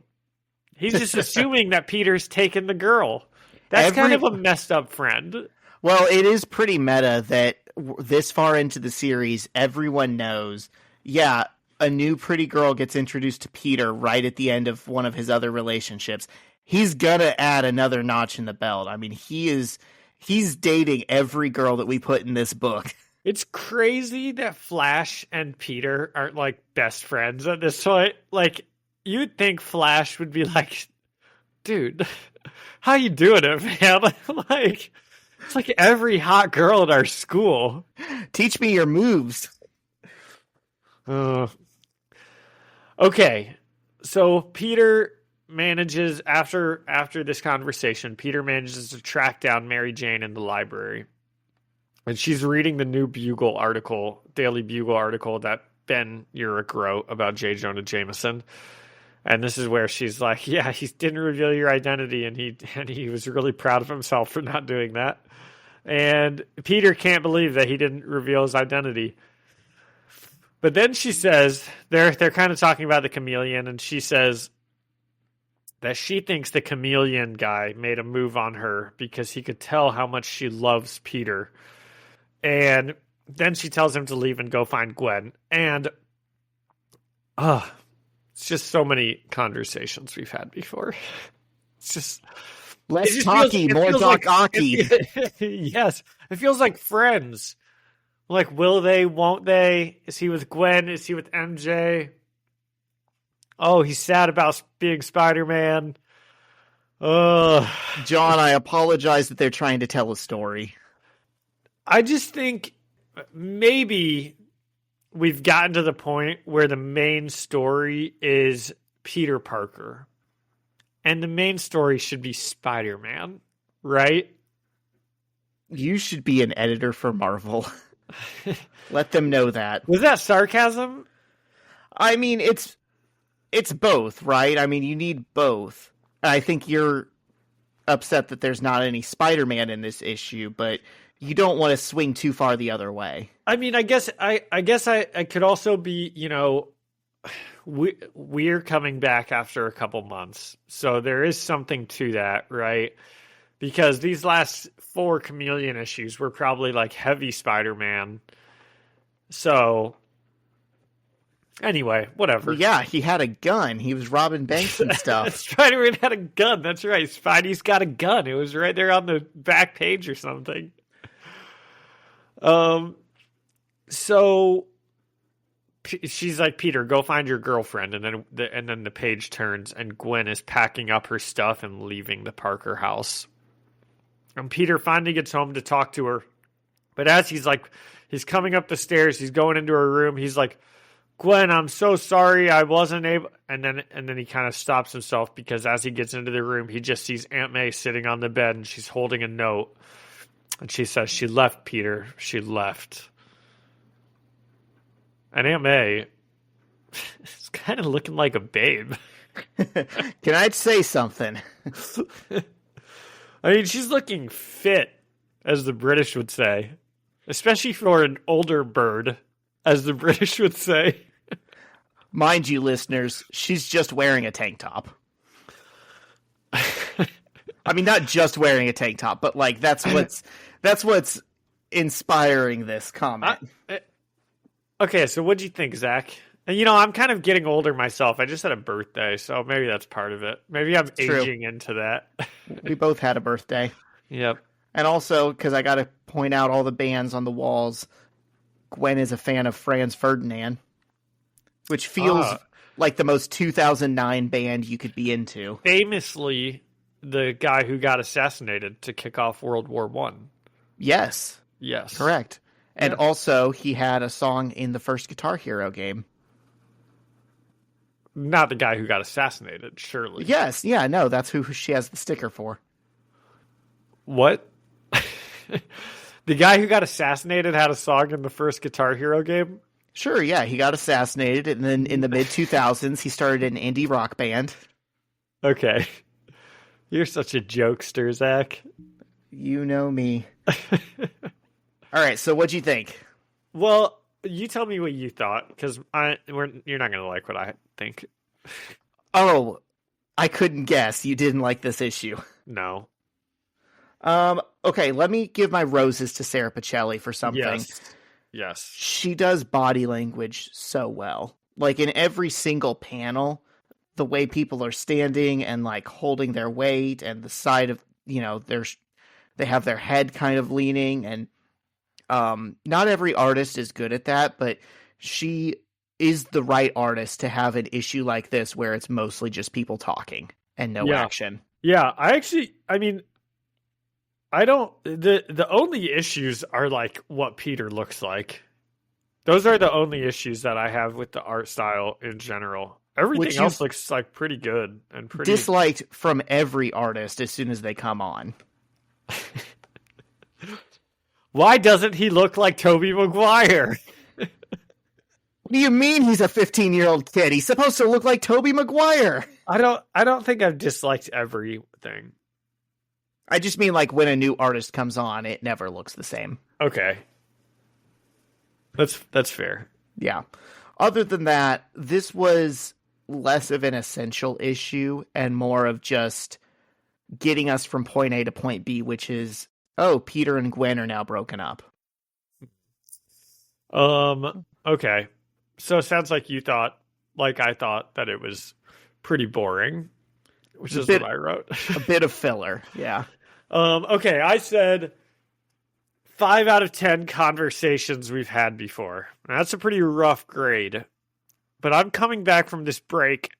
He's just assuming that Peter's taken the girl. That's kind of a messed up friend. Well, it is pretty meta that this far into the series, everyone knows, yeah, a new pretty girl gets introduced to Peter right at the end of one of his other relationships. He's gonna add another notch in the belt. I mean, he's dating every girl that we put in this book. It's crazy that Flash and Peter aren't, like, best friends at this point. Like, you'd think Flash would be like, dude, how you doing it, man? Like, it's like every hot girl at our school. Teach me your moves. Okay, so Peter manages, after this conversation, Peter manages to track down Mary Jane in the library. And she's reading the new Bugle article, Daily Bugle article that Ben Urich wrote about J. Jonah Jameson. And this is where she's like, yeah, he didn't reveal your identity, and he was really proud of himself for not doing that. And Peter can't believe that he didn't reveal his identity. But then she says, they're kind of talking about the chameleon, and she says that she thinks the chameleon guy made a move on her because he could tell how much she loves Peter. And then she tells him to leave and go find Gwen. And it's just so many conversations we've had before. It's just less talky, more doc-ocky. Yes, it feels like Friends. Like, will they, won't they? Is he with Gwen? Is he with MJ? Oh, he's sad about being Spider-Man. John, I apologize that they're trying to tell a story. I just think maybe we've gotten to the point where the main story is Peter Parker. And the main story should be Spider-Man, right? You should be an editor for Marvel. Let them know that. Was that sarcasm? I mean, it's both, right? I mean, you need both. I think you're upset that there's not any Spider-Man in this issue, but you don't want to swing too far the other way. I mean, I guess I could also be, you know, we're coming back after a couple months. So there is something to that, right? Because these last 4 Chameleon issues were probably like heavy Spider-Man. So anyway, whatever. Yeah, he had a gun. He was robbing banks and stuff. Spider-Man had a gun. That's right. Spidey's got a gun. It was right there on the back page or something. So she's like, Peter, go find your girlfriend. And then the page turns and Gwen is packing up her stuff and leaving the Parker house. And Peter finally gets home to talk to her. But as he's coming up the stairs, he's going into her room. He's like, Gwen, I'm so sorry. I wasn't able. And then he kind of stops himself because as he gets into the room, he just sees Aunt May sitting on the bed and she's holding a note. And she says, she left, Peter. She left. And Aunt May is kind of looking like a babe. Can I say something? I mean, she's looking fit, as the British would say. Especially for an older bird, as the British would say. Mind you, listeners, she's just wearing a tank top. I mean, not just wearing a tank top, but like that's what's inspiring this comment. Okay, so what'd you think, Zach? And you know, I'm kind of getting older myself. I just had a birthday, so maybe that's part of it. Maybe I'm aging into that. We both had a birthday. Yep. And also, because I got to point out all the bands on the walls, Gwen is a fan of Franz Ferdinand, which feels like the most 2009 band you could be into. Famously, the guy who got assassinated to kick off World War One. Yes. Yes. Correct. And also, he had a song in the first Guitar Hero game. Not the guy who got assassinated, surely. Yes. Yeah, no, that's who she has the sticker for. What? The guy who got assassinated had a song in the first Guitar Hero game? Sure, yeah. He got assassinated, and then in the mid-2000s, he started an indie rock band. Okay. You're such a jokester, Zach. You know me. All right, so what'd you think? Well, you tell me what you thought, because you're not going to like what I think. Oh, I couldn't guess you didn't like this issue. No. Okay, let me give my roses to Sarah Pacelli for something. Yes. She does body language so well. Like in every single panel, the way people are standing and like holding their weight and the side of, they have their head kind of leaning, and not every artist is good at that, but she is the right artist to have an issue like this where it's mostly just people talking and no action. Yeah, the only issues are like what Peter looks like. Those are the only issues that I have with the art style in general. Everything else looks like pretty good and pretty disliked from every artist as soon as they come on. Why doesn't he look like Tobey Maguire? What do you mean he's a 15-year-old kid? He's supposed to look like Tobey Maguire. I don't think I've disliked everything. I just mean like when a new artist comes on, it never looks the same. Okay. That's fair. Yeah. Other than that, this was less of an essential issue and more of just getting us from point A to point B, which is, Peter and Gwen are now broken up. Okay. So it sounds like you thought, like I thought, that it was pretty boring, which is what I wrote. A bit of filler, yeah. Okay, I said 5 out of 10 conversations we've had before. That's a pretty rough grade. But I'm coming back from this break,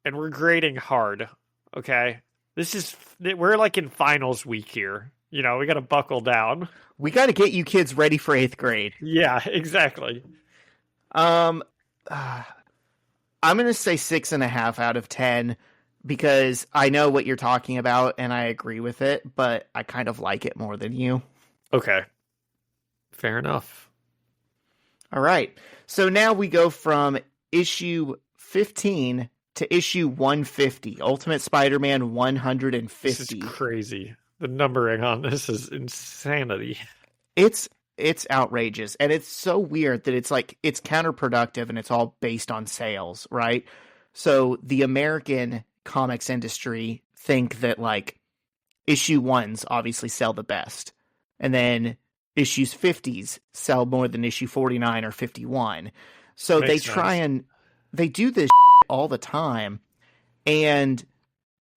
and we're grading hard, okay? We're like in finals week here. We got to buckle down. We got to get you kids ready for 8th grade. Yeah, exactly. I'm going to say 6.5 out of 10 because I know what you're talking about and I agree with it, but I kind of like it more than you. Okay. Fair enough. All right. So now we go from issue 15 to issue 150, Ultimate Spider-Man 150. This is crazy. The numbering on this is insanity. It's outrageous. And it's so weird that it's counterproductive and it's all based on sales, right? So the American comics industry think that like issue 1s obviously sell the best. And then issues 50s sell more than issue 49 or 51. So they try and they do this all the time. And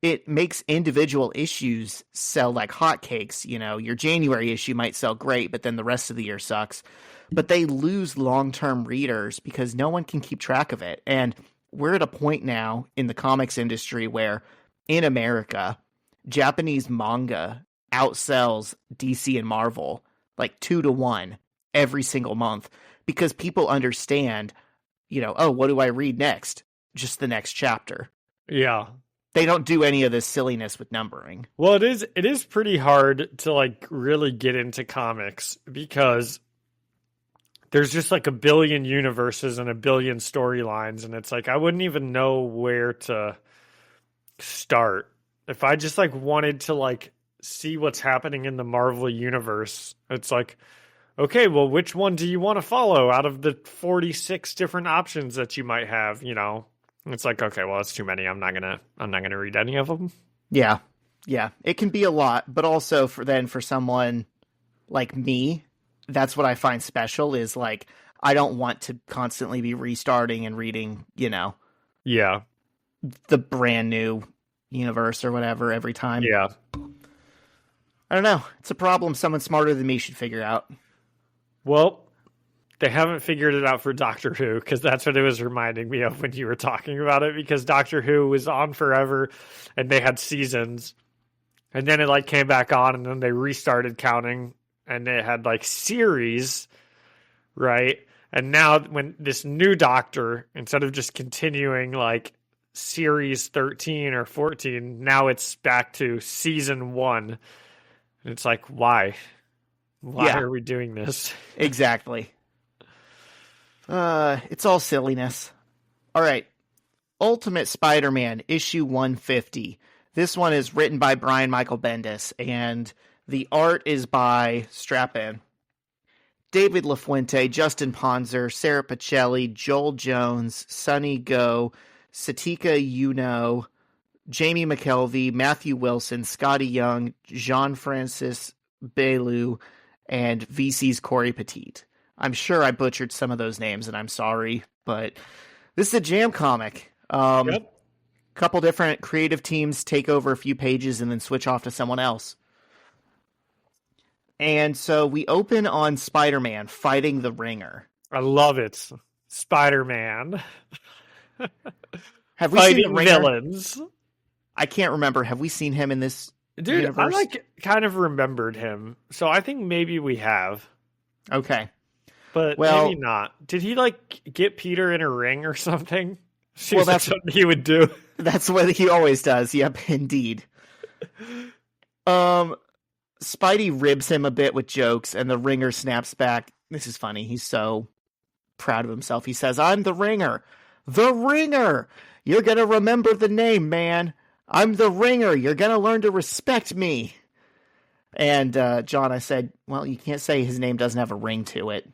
it makes individual issues sell like hotcakes. Your January issue might sell great, but then the rest of the year sucks. But they lose long-term readers because no one can keep track of it. And we're at a point now in the comics industry where in America, Japanese manga outsells DC and Marvel like 2-1 every single month because people understand, what do I read next? Just the next chapter. Yeah. They don't do any of this silliness with numbering. Well, it is pretty hard to like really get into comics because there's just like a billion universes and a billion storylines, and it's like I wouldn't even know where to start. If I just like wanted to like see what's happening in the Marvel universe, it's like, okay, well, which one do you want to follow out of the 46 different options that you might have, It's like, okay, well, that's too many. I'm not gonna read any of them. Yeah. Yeah. It can be a lot, but also for someone like me, that's what I find special is like, I don't want to constantly be restarting and reading, Yeah. the brand new universe or whatever every time. Yeah. I don't know. It's a problem someone smarter than me should figure out. Well, they haven't figured it out for Doctor Who, because that's what it was reminding me of when you were talking about it, because Doctor Who was on forever and they had seasons, and then it like came back on and then they restarted counting and they had like series, right? And now when this new Doctor, instead of just continuing like series 13 or 14, now it's back to season 1. And it's like, why? Why are we doing this? Exactly. It's all silliness. All right. Ultimate Spider-Man issue 150. This one is written by Brian Michael Bendis, and the art is by Strap-In. David LaFuente, Justin Ponzer, Sarah Pacelli, Joel Jones, Sonny Go, Satika Yuno, Jamie McKelvey, Matthew Wilson, Scotty Young, Jean-Francis Belu, and VC's Corey Petit. I'm sure I butchered some of those names, and I'm sorry, but this is a jam comic. Yep. Couple different creative teams take over a few pages and then switch off to someone else. And so we open on Spider-Man fighting the Ringer. I love it. Spider-Man. Have we Fighting seen the Ringer? villains. I can't remember. Have we seen him in this Dude, I universe? kind of remembered him. So I think maybe we have. Okay. But Well- maybe not. Did he get Peter in a ring or something? Well, Seems like that's- something he would do. That's what he always does. Yep, indeed. Spidey ribs him a bit with jokes, and the Ringer snaps back. This is funny. He's so proud of himself. He says, "I'm the Ringer. The Ringer! You're going to remember the name, man. I'm the Ringer. You're going to learn to respect me." And John, I said, well, you can't say his name doesn't have a ring to it.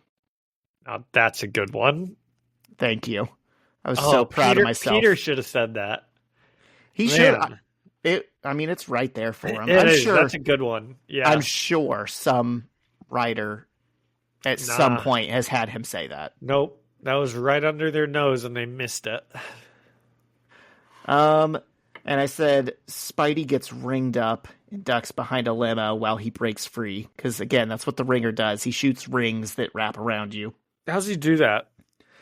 Now, that's a good one. Thank you. I was so proud of myself. Peter should have said that. He Man. should. I mean, it's right there for him. It I'm is. sure. That's a good one. Yeah. I'm sure some writer at some point has had him say that. Nope. That was right under their nose and they missed it. And I said Spidey gets ringed up and ducks behind a limo while he breaks free. Because, again, that's what the Ringer does. He shoots rings that wrap around you. How does he do that?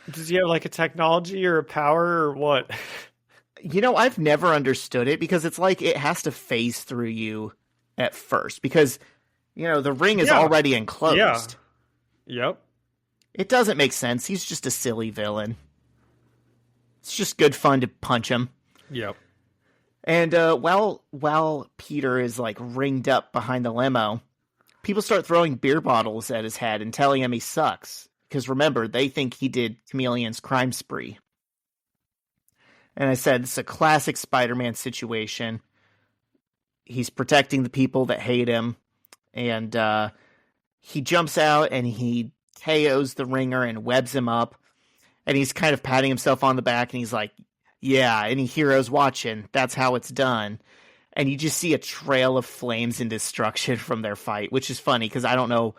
Does he have a technology or a power or what? You know, I've never understood it because it's like it has to phase through you at first. Because, the ring is already enclosed. Yeah. Yep. It doesn't make sense. He's just a silly villain. It's just good fun to punch him. Yep. And while Peter is ringed up behind the limo, people start throwing beer bottles at his head and telling him he sucks. Because remember, they think he did Chameleon's crime spree. And I said, it's a classic Spider-Man situation. He's protecting the people that hate him. And he jumps out and he KOs the Ringer and webs him up. And he's kind of patting himself on the back and he's like, yeah, any heroes watching, that's how it's done. And you just see a trail of flames and destruction from their fight, which is funny because I don't know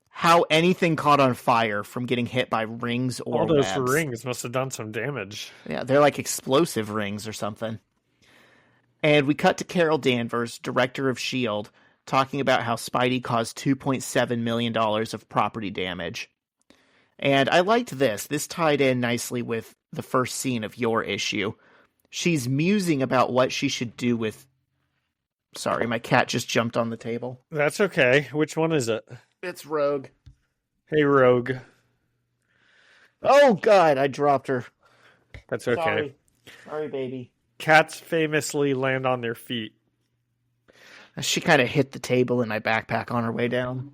how anything caught on fire from getting hit by rings or All those webs. rings must have done some damage. Yeah, they're like explosive rings or something. And we cut to Carol Danvers, director of S.H.I.E.L.D., talking about how Spidey caused $2.7 million of property damage. And I liked this. This tied in nicely with the first scene of your issue. She's musing about what she should do with... Sorry, my cat just jumped on the table. That's okay. Which one is it? It's Rogue. Hey, Rogue. Oh, God, I dropped her. That's okay. Sorry, baby. Cats famously land on their feet. She kind of hit the table in my backpack on her way down.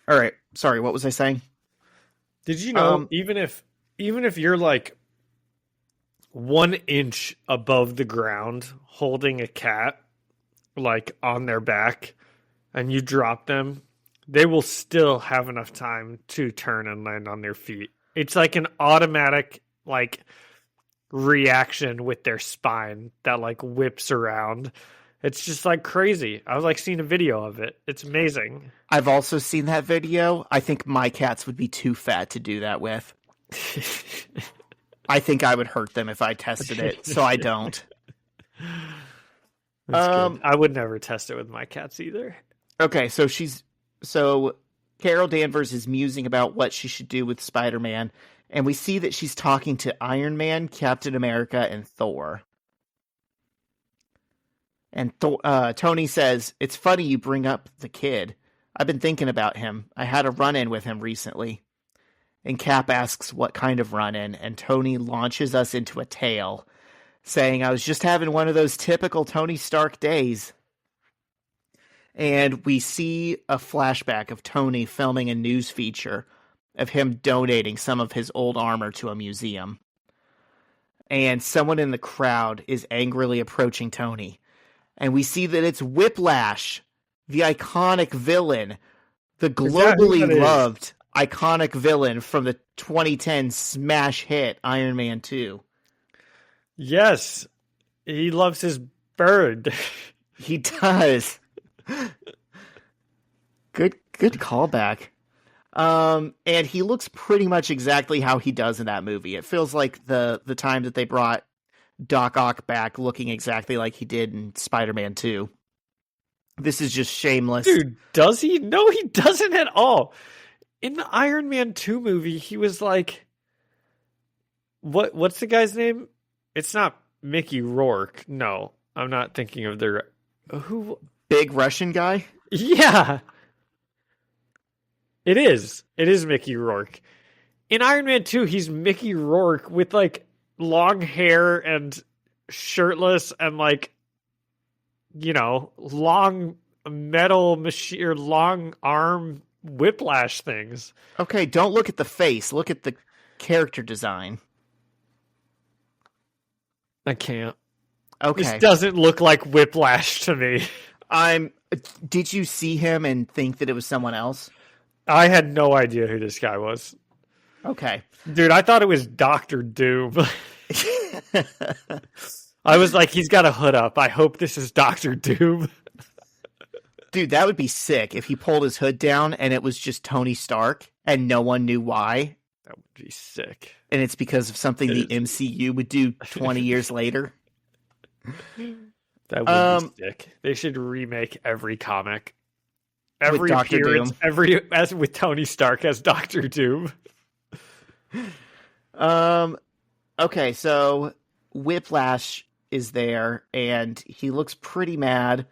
All right. Sorry, what was I saying? Did you know even if you're 1 inch above the ground holding a cat on their back and you drop them, they will still have enough time to turn and land on their feet. It's like an automatic reaction with their spine that whips around. It's just crazy. I was seeing a video of it. It's amazing. I've also seen that video. I think my cats would be too fat to do that with. I think I would hurt them if I tested it, so I don't. That's good. I would never test it with my cats either. Okay, so Carol Danvers is musing about what she should do with Spider-Man, and we see that she's talking to Iron Man, Captain America, and Thor. And Tony says, "It's funny you bring up the kid. I've been thinking about him. I had a run-in with him recently." And Cap asks what kind of run-in, and Tony launches us into a tale, saying, "I was just having one of those typical Tony Stark days." And we see a flashback of Tony filming a news feature of him donating some of his old armor to a museum. and someone in the crowd is angrily approaching Tony. And we see that it's Whiplash, the iconic villain, the globally loved iconic villain from the 2010 smash hit Iron Man 2. Yes, he loves his bird. He does. Good callback. And he looks pretty much exactly how he does in that movie. It feels like the time that they brought Doc Ock back looking exactly like he did in Spider-Man 2. This is just shameless. Dude, does he? No, he doesn't at all. In the Iron Man 2 movie, he was like, what's the guy's name? It's not Mickey Rourke. No, I'm not thinking of who? Big Russian guy? Yeah. It is. It is Mickey Rourke. In Iron Man 2, he's Mickey Rourke with like long hair and shirtless and like, long metal machine or long arm whiplash things. Okay, don't look at the face. Look at the character design. I can't. Okay. This doesn't look like Whiplash to me. Did you see him and think that it was someone else? I had no idea who this guy was. Okay. Dude, I thought it was Dr. Doom. I was like, he's got a hood up. I hope this is Dr. Doom. Dude, that would be sick if he pulled his hood down and it was just Tony Stark and no one knew why. That would be sick. And it's because of something the MCU would do 20 years later. That would be sick. They should remake every comic. Every with Dr. appearance, Doom. as with Tony Stark as Dr. Doom. Okay, so Whiplash is there and he looks pretty mad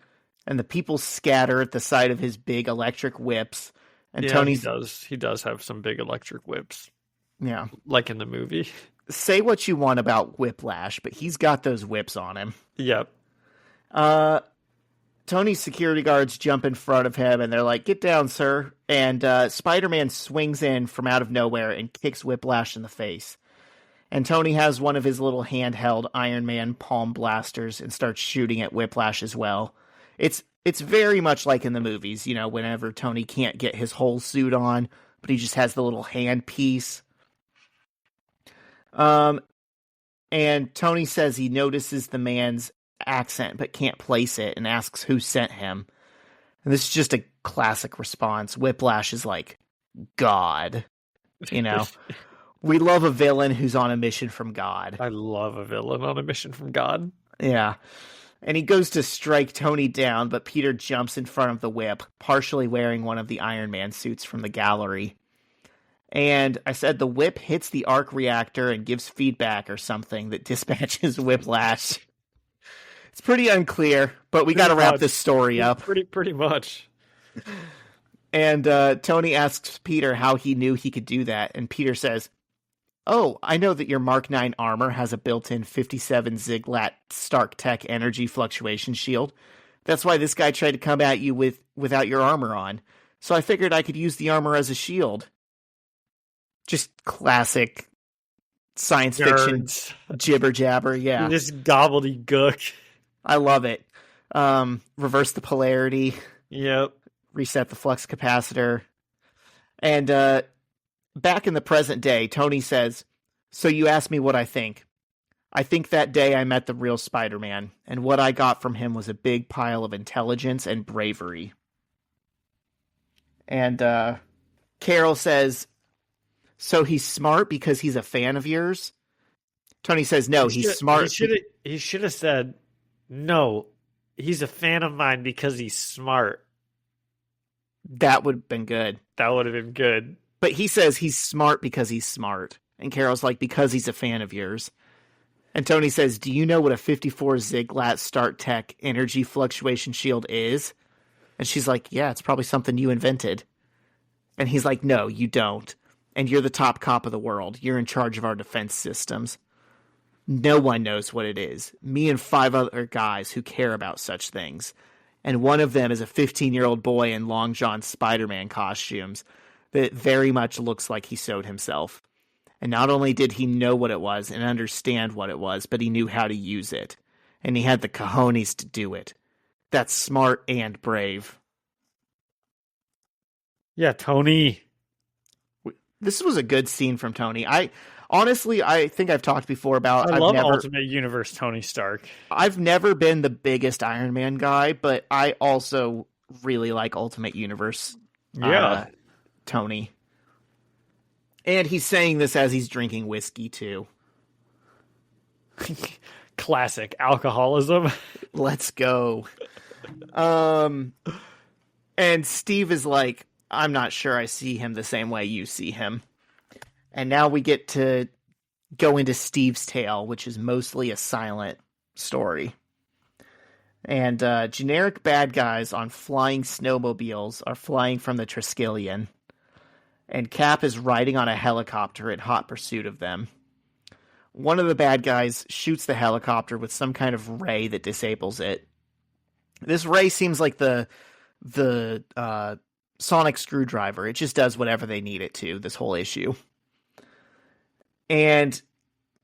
and the people scatter at the sight of his big electric whips. And Tony he does have some big electric whips. Yeah. Like in the movie. Say what you want about Whiplash, but he's got those whips on him. Yep. Tony's security guards jump in front of him and they're like, "Get down, sir." And Spider-Man swings in from out of nowhere and kicks Whiplash in the face. And Tony has one of his little handheld Iron Man palm blasters and starts shooting at Whiplash as well. It's very much like in the movies, whenever Tony can't get his whole suit on, but he just has the little hand piece. And Tony says he notices the man's accent but can't place it and asks who sent him. And this is just a classic response. Whiplash is like, God. We love a villain who's on a mission from God. I love a villain on a mission from God. Yeah. And he goes to strike Tony down, but Peter jumps in front of the whip, partially wearing one of the Iron Man suits from the gallery. And I said the whip hits the arc reactor and gives feedback or something that dispatches Whiplash. It's pretty unclear, but we got to wrap this story up. Pretty much. And Tony asks Peter how he knew he could do that. And Peter says, "Oh, I know that your Mark 9 armor has a built-in 57 Ziglat Stark Tech energy fluctuation shield. That's why this guy tried to come at you without your armor on. So I figured I could use the armor as a shield." Just classic science fiction jibber jabber, yeah. This gobbledygook. I love it. Reverse the polarity. Yep. Reset the flux capacitor. And back in the present day, Tony says, "So you asked me what I think. I think that day I met the real Spider-Man, and what I got from him was a big pile of intelligence and bravery." And Carol says, "So he's smart because he's a fan of yours?" Tony says, "No, he's smart." He should have said, "No, he's a fan of mine because he's smart." That would have been good. That would have been good. But he says he's smart because he's smart. And Carol's like, "Because he's a fan of yours." And Tony says, "Do you know what a 54 Ziglat Stark Tech energy fluctuation shield is?" And she's like, "Yeah, it's probably something you invented." And he's like, "No, you don't. And you're the top cop of the world. You're in charge of our defense systems. No one knows what it is. Me and 5 other guys who care about such things. And one of them is a 15-year-old boy in Long John Spider-Man costumes that very much looks like he sewed himself. And not only did he know what it was and understand what it was, but he knew how to use it. And he had the cojones to do it. That's smart and brave. Yeah, Tony. This was a good scene from Tony. I think I've talked before about... I love Ultimate Universe Tony Stark. I've never been the biggest Iron Man guy, but I also really like Ultimate Universe Tony. And he's saying this as he's drinking whiskey, too. Classic alcoholism. Let's go. And Steve is like, I'm not sure I see him the same way you see him. And now we get to go into Steve's tale, which is mostly a silent story. And generic bad guys on flying snowmobiles are flying from the Triskelion. And Cap is riding on a helicopter in hot pursuit of them. One of the bad guys shoots the helicopter with some kind of ray that disables it. This ray seems like the sonic screwdriver. It just does whatever they need it to, this whole issue. And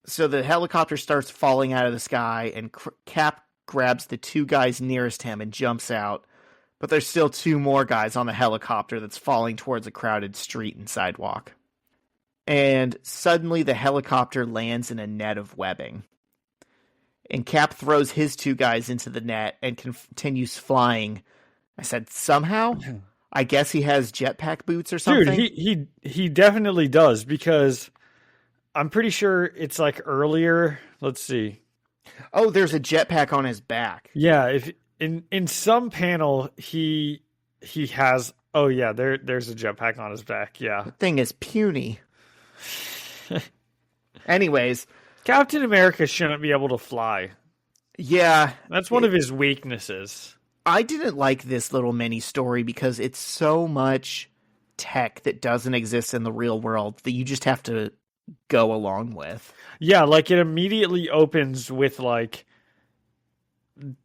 so the helicopter starts falling out of the sky, and Cap grabs the two guys nearest him and jumps out. But there's still two more guys on the helicopter that's falling towards a crowded street and sidewalk. And suddenly the helicopter lands in a net of webbing. And Cap throws his two guys into the net and continues flying. I said, somehow? I guess he has jetpack boots or something? Dude, he definitely does, because I'm pretty sure it's like earlier. Let's see. Oh, there's a jetpack on his back. Yeah, if in some panel he has. Oh yeah, there's a jetpack on his back. Yeah, the thing is puny. Anyways, Captain America shouldn't be able to fly. Yeah, that's one of his weaknesses. I didn't like this little mini story because it's so much tech that doesn't exist in the real world that you just have to go along with. Yeah, like it immediately opens with like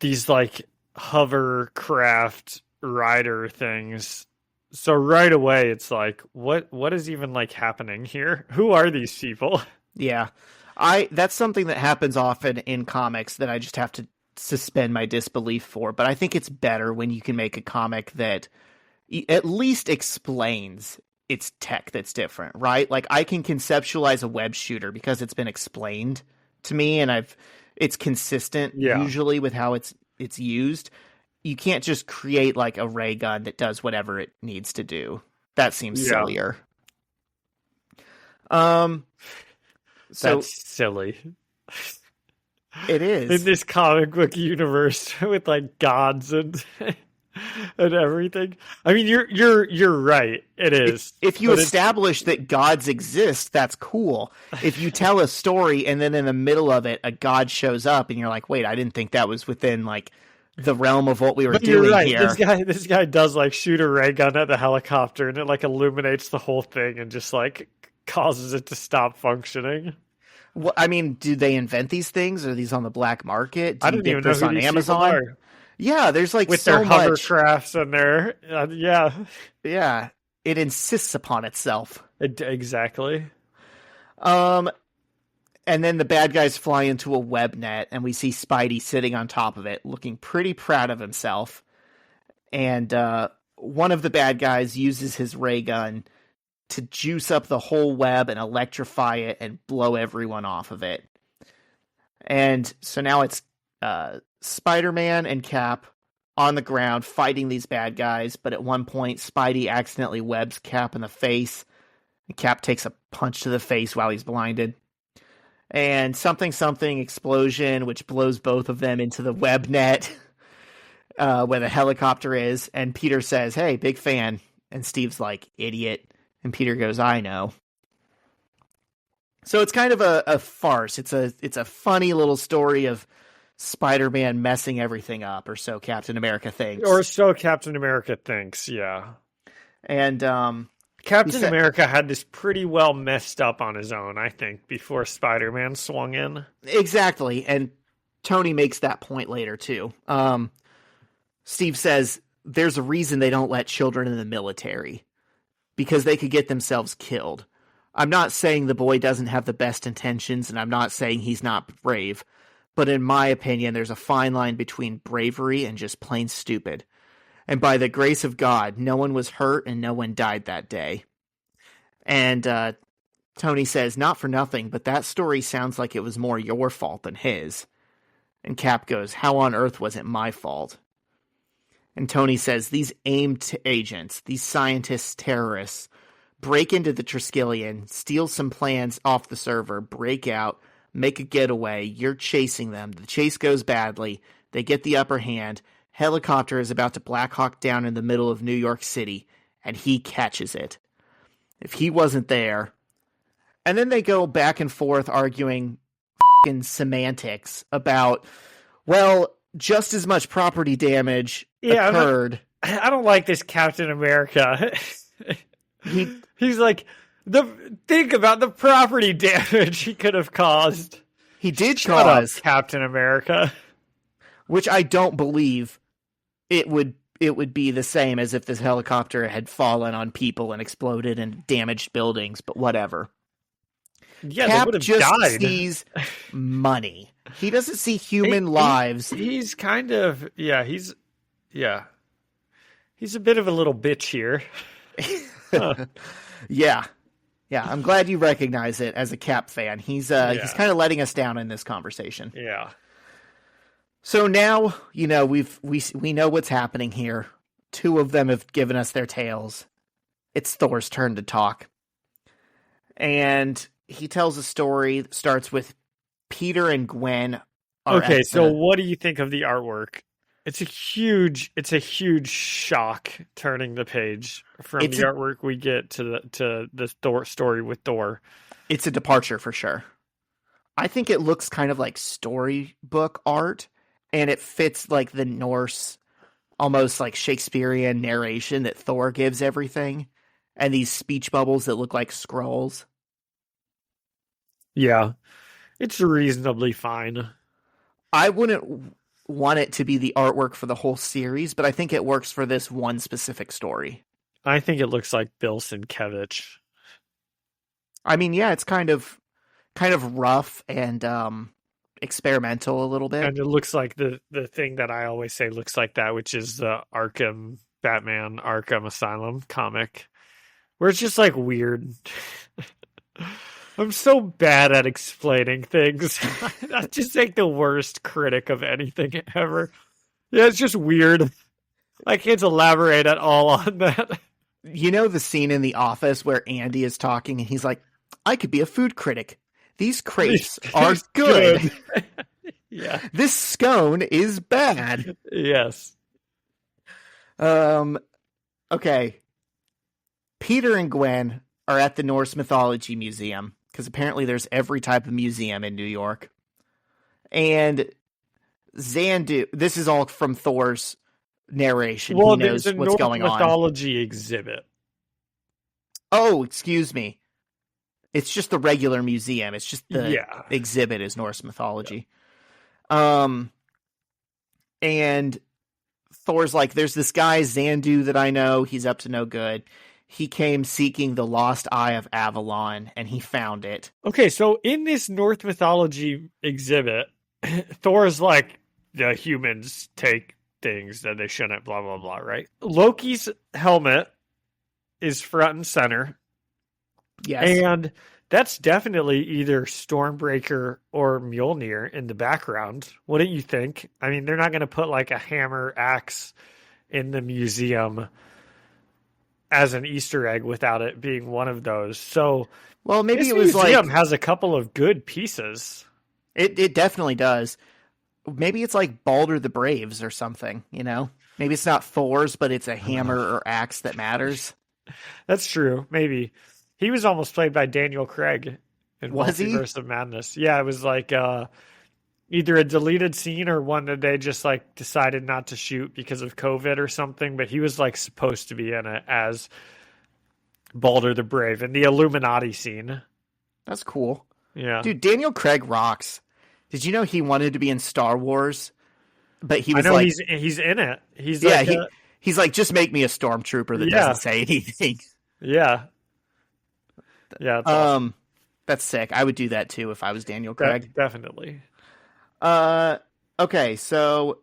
these like hovercraft rider things. So right away it's like, what is even like happening here? Who are these people? Yeah. That's something that happens often in comics that I just have to suspend my disbelief for, but I think it's better when you can make a comic that at least explains its tech that's different, right? Like I can conceptualize a web shooter because it's been explained to me and it's consistent usually with how it's used. You can't just create like a ray gun that does whatever it needs to do. That seems sillier. So that's silly. It is. In this comic book universe with like gods and everything. I mean, you're right. It is. If you establish that gods exist, that's cool. If you tell a story and then in the middle of it, a god shows up and you're like, wait, I didn't think that was within like the realm of what we were doing here. This guy does like shoot a ray gun at the helicopter and it like illuminates the whole thing and just like causes it to stop functioning. Well, I mean, do they invent these things? Are these on the black market? I don't even know who on these Amazon? people are. Yeah, there's like with so their much hovercrafts and their yeah. It insists upon itself. Exactly. And then the bad guys fly into a web net, and we see Spidey sitting on top of it, looking pretty proud of himself. And one of the bad guys uses his ray gun to juice up the whole web and electrify it and blow everyone off of it. And so now it's Spider-Man and Cap on the ground fighting these bad guys, but at one point Spidey accidentally webs Cap in the face, and Cap takes a punch to the face while he's blinded. And something explosion, which blows both of them into the web net where the helicopter is. And Peter says, hey, big fan. And Steve's like, idiot. And Peter goes, I know. So it's kind of a farce. It's a funny little story of Spider-Man messing everything up, or so Captain America thinks. Or so Captain America thinks, yeah. And Captain America had this pretty well messed up on his own, I think, before Spider-Man swung in. Exactly, and Tony makes that point later, too. Steve says, there's a reason they don't let children in the military, because they could get themselves killed. I'm not saying the boy doesn't have the best intentions, and I'm not saying he's not brave. But in my opinion, there's a fine line between bravery and just plain stupid. And by the grace of God, no one was hurt and no one died that day. And Tony says, not for nothing, but that story sounds like it was more your fault than his. And Cap goes, how on earth was it my fault? And Tony says, these aimed agents, these scientists, terrorists, break into the Triskelion, steal some plans off the server, break out, make a getaway. You're chasing them. The chase goes badly. They get the upper hand. Helicopter is about to Black Hawk down in the middle of New York City, and he catches it. If he wasn't there. And then they go back and forth arguing f***ing semantics about, well, just as much property damage occurred. I don't like this Captain America. He's like, think about the property damage he could have caused. He did Shut cause up, Captain America. Which I don't believe it would be the same as if this helicopter had fallen on people and exploded and damaged buildings, but whatever. Yeah, Cap they would have just died. sees money. He doesn't see human lives. He's kind of, he's a bit of a little bitch here. Yeah. I'm glad you recognize it as a Cap fan. He's kind of letting us down in this conversation. Yeah. So now, we know what's happening here. Two of them have given us their tales. It's Thor's turn to talk. And he tells a story that starts with Peter and Gwen. Okay, so what do you think of the artwork? It's a huge shock turning the page from the artwork we get to the Thor story with Thor. It's a departure for sure. I think it looks kind of like storybook art, and it fits like the Norse, almost like Shakespearean narration that Thor gives everything, and these speech bubbles that look like scrolls. Yeah, it's reasonably fine. I wouldn't want it to be the artwork for the whole series, but I think it works for this one specific story. I think it looks like Bill Sienkiewicz. I mean, yeah, it's kind of rough and experimental a little bit. And it looks like the thing that I always say looks like that, which is the Batman Arkham Asylum comic, where it's just like weird. I'm so bad at explaining things. I'm just like the worst critic of anything ever. Yeah, it's just weird. I can't elaborate at all on that. You know the scene in The Office where Andy is talking and he's like, I could be a food critic. These crepes are good. Yeah. This scone is bad. Yes. Okay. Peter and Gwen are at the Norse Mythology Museum, because apparently there's every type of museum in New York. And Xandu, this is all from Thor's narration. Well, he knows there's a what's Norse going on. mythology exhibit. Oh, excuse me. It's just the regular museum. It's just the exhibit is Norse mythology. Yeah. And Thor's like, there's this guy, Xandu, that I know. He's up to no good. He came seeking the lost eye of Avalon, and he found it. Okay, so in this Norse mythology exhibit, Thor's like, the humans take things that they shouldn't, blah, blah, blah, right? Loki's helmet is front and center. Yes. And that's definitely either Stormbreaker or Mjolnir in the background. Wouldn't you think? I mean, they're not going to put like a hammer axe in the museum as an Easter egg without it being one of those. So, well, maybe this it was museum like has a couple of good pieces. It definitely does. Maybe it's like Balder the Braves or something, you know? Maybe it's not Thor's, but it's a hammer or axe that matters. That's true. Maybe. He was almost played by Daniel Craig in Multiverse of Madness. Yeah, it was like either a deleted scene or one that they just like decided not to shoot because of COVID or something. But he was like supposed to be in it as Balder the Brave in the Illuminati scene. That's cool. Yeah. Dude, Daniel Craig rocks. Did you know he wanted to be in Star Wars? But he was he's in it. He's he's like, just make me a stormtrooper that doesn't say anything. Yeah. Yeah, it's awesome. That's sick. I would do that too if I was Daniel Craig. Definitely. Okay, so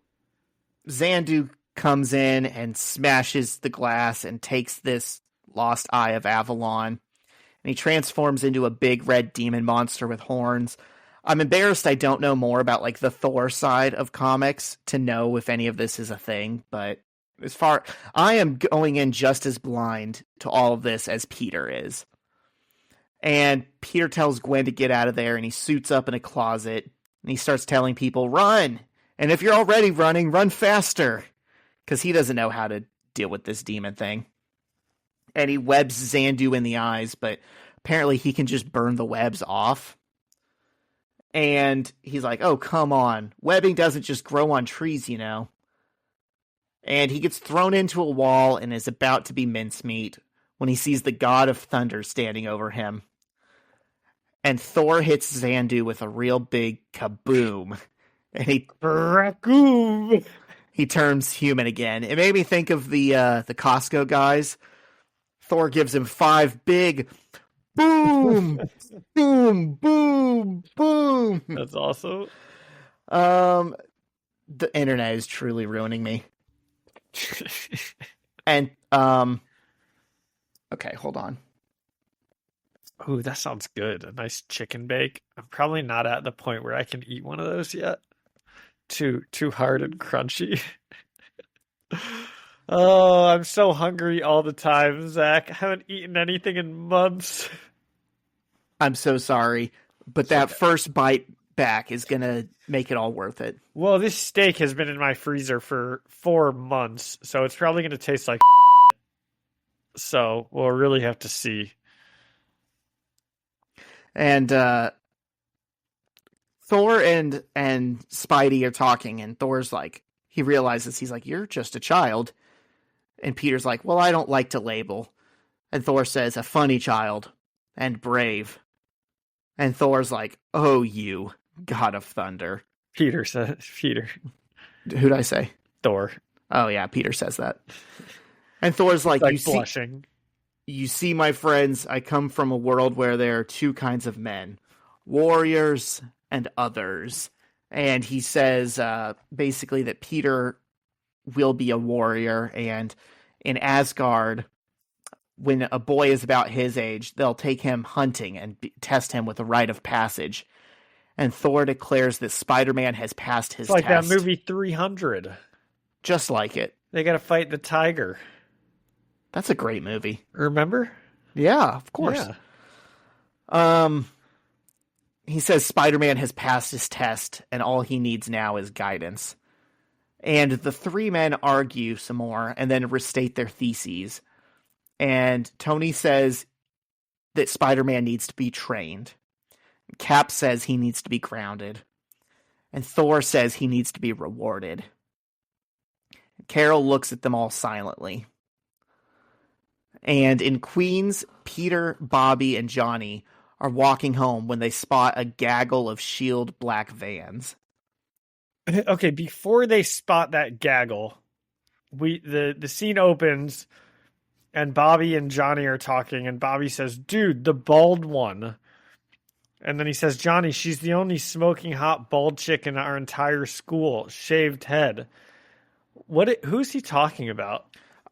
Xandu comes in and smashes the glass and takes this lost eye of Avalon, and he transforms into a big red demon monster with horns. I'm embarrassed I don't know more about like the Thor side of comics to know if any of this is a thing, but I am going in just as blind to all of this as Peter is. And Peter tells Gwen to get out of there, and he suits up in a closet, and he starts telling people, run! And if you're already running, run faster! Because he doesn't know how to deal with this demon thing. And he webs Xandu in the eyes, but apparently he can just burn the webs off. And he's like, oh, come on. Webbing doesn't just grow on trees, you know. And he gets thrown into a wall and is about to be mincemeat when he sees the god of thunder standing over him. And Thor hits Xandu with a real big kaboom. And he turns human again. It made me think of the Costco guys. Thor gives him 5 big boom, boom, boom, boom. That's awesome. The internet is truly ruining me. And okay, hold on. Ooh, that sounds good. A nice chicken bake. I'm probably not at the point where I can eat one of those yet. Too hard and crunchy. Oh, I'm so hungry all the time, Zach. I haven't eaten anything in months. I'm so sorry, but that first bite back is gonna make it all worth it. Well, this steak has been in my freezer for 4 months, so it's probably gonna taste like so we'll really have to see. And Thor and Spidey are talking, and Thor's like, he realizes, he's like, you're just a child. And Peter's like, well, I don't like to label. And Thor says, a funny child and brave. And Thor's like, oh, you god of thunder. Peter. Who'd I say? Thor. Oh yeah, Peter says that. And Thor's like you blushing. You see, my friends, I come from a world where there are 2 kinds of men, warriors and others. And he says basically that Peter will be a warrior, and in Asgard, when a boy is about his age, they'll take him hunting and test him with a rite of passage. And Thor declares that Spider-Man has passed his test. It's like that movie 300. Just like it. They gotta fight the tiger. That's a great movie. Remember? Yeah, of course. Yeah. He says Spider-Man has passed his test, and all he needs now is guidance. And the 3 men argue some more, and then restate their theses. And Tony says that Spider-Man needs to be trained. Cap says he needs to be grounded. And Thor says he needs to be rewarded. Carol looks at them all silently. And in Queens, Peter, Bobby, and Johnny are walking home when they spot a gaggle of S.H.I.E.L.D. black vans. Okay, before they spot that gaggle, the scene opens, and Bobby and Johnny are talking, and Bobby says, dude, the bald one. And then he says, Johnny, she's the only smoking hot bald chick in our entire school. Shaved head. Who's he talking about?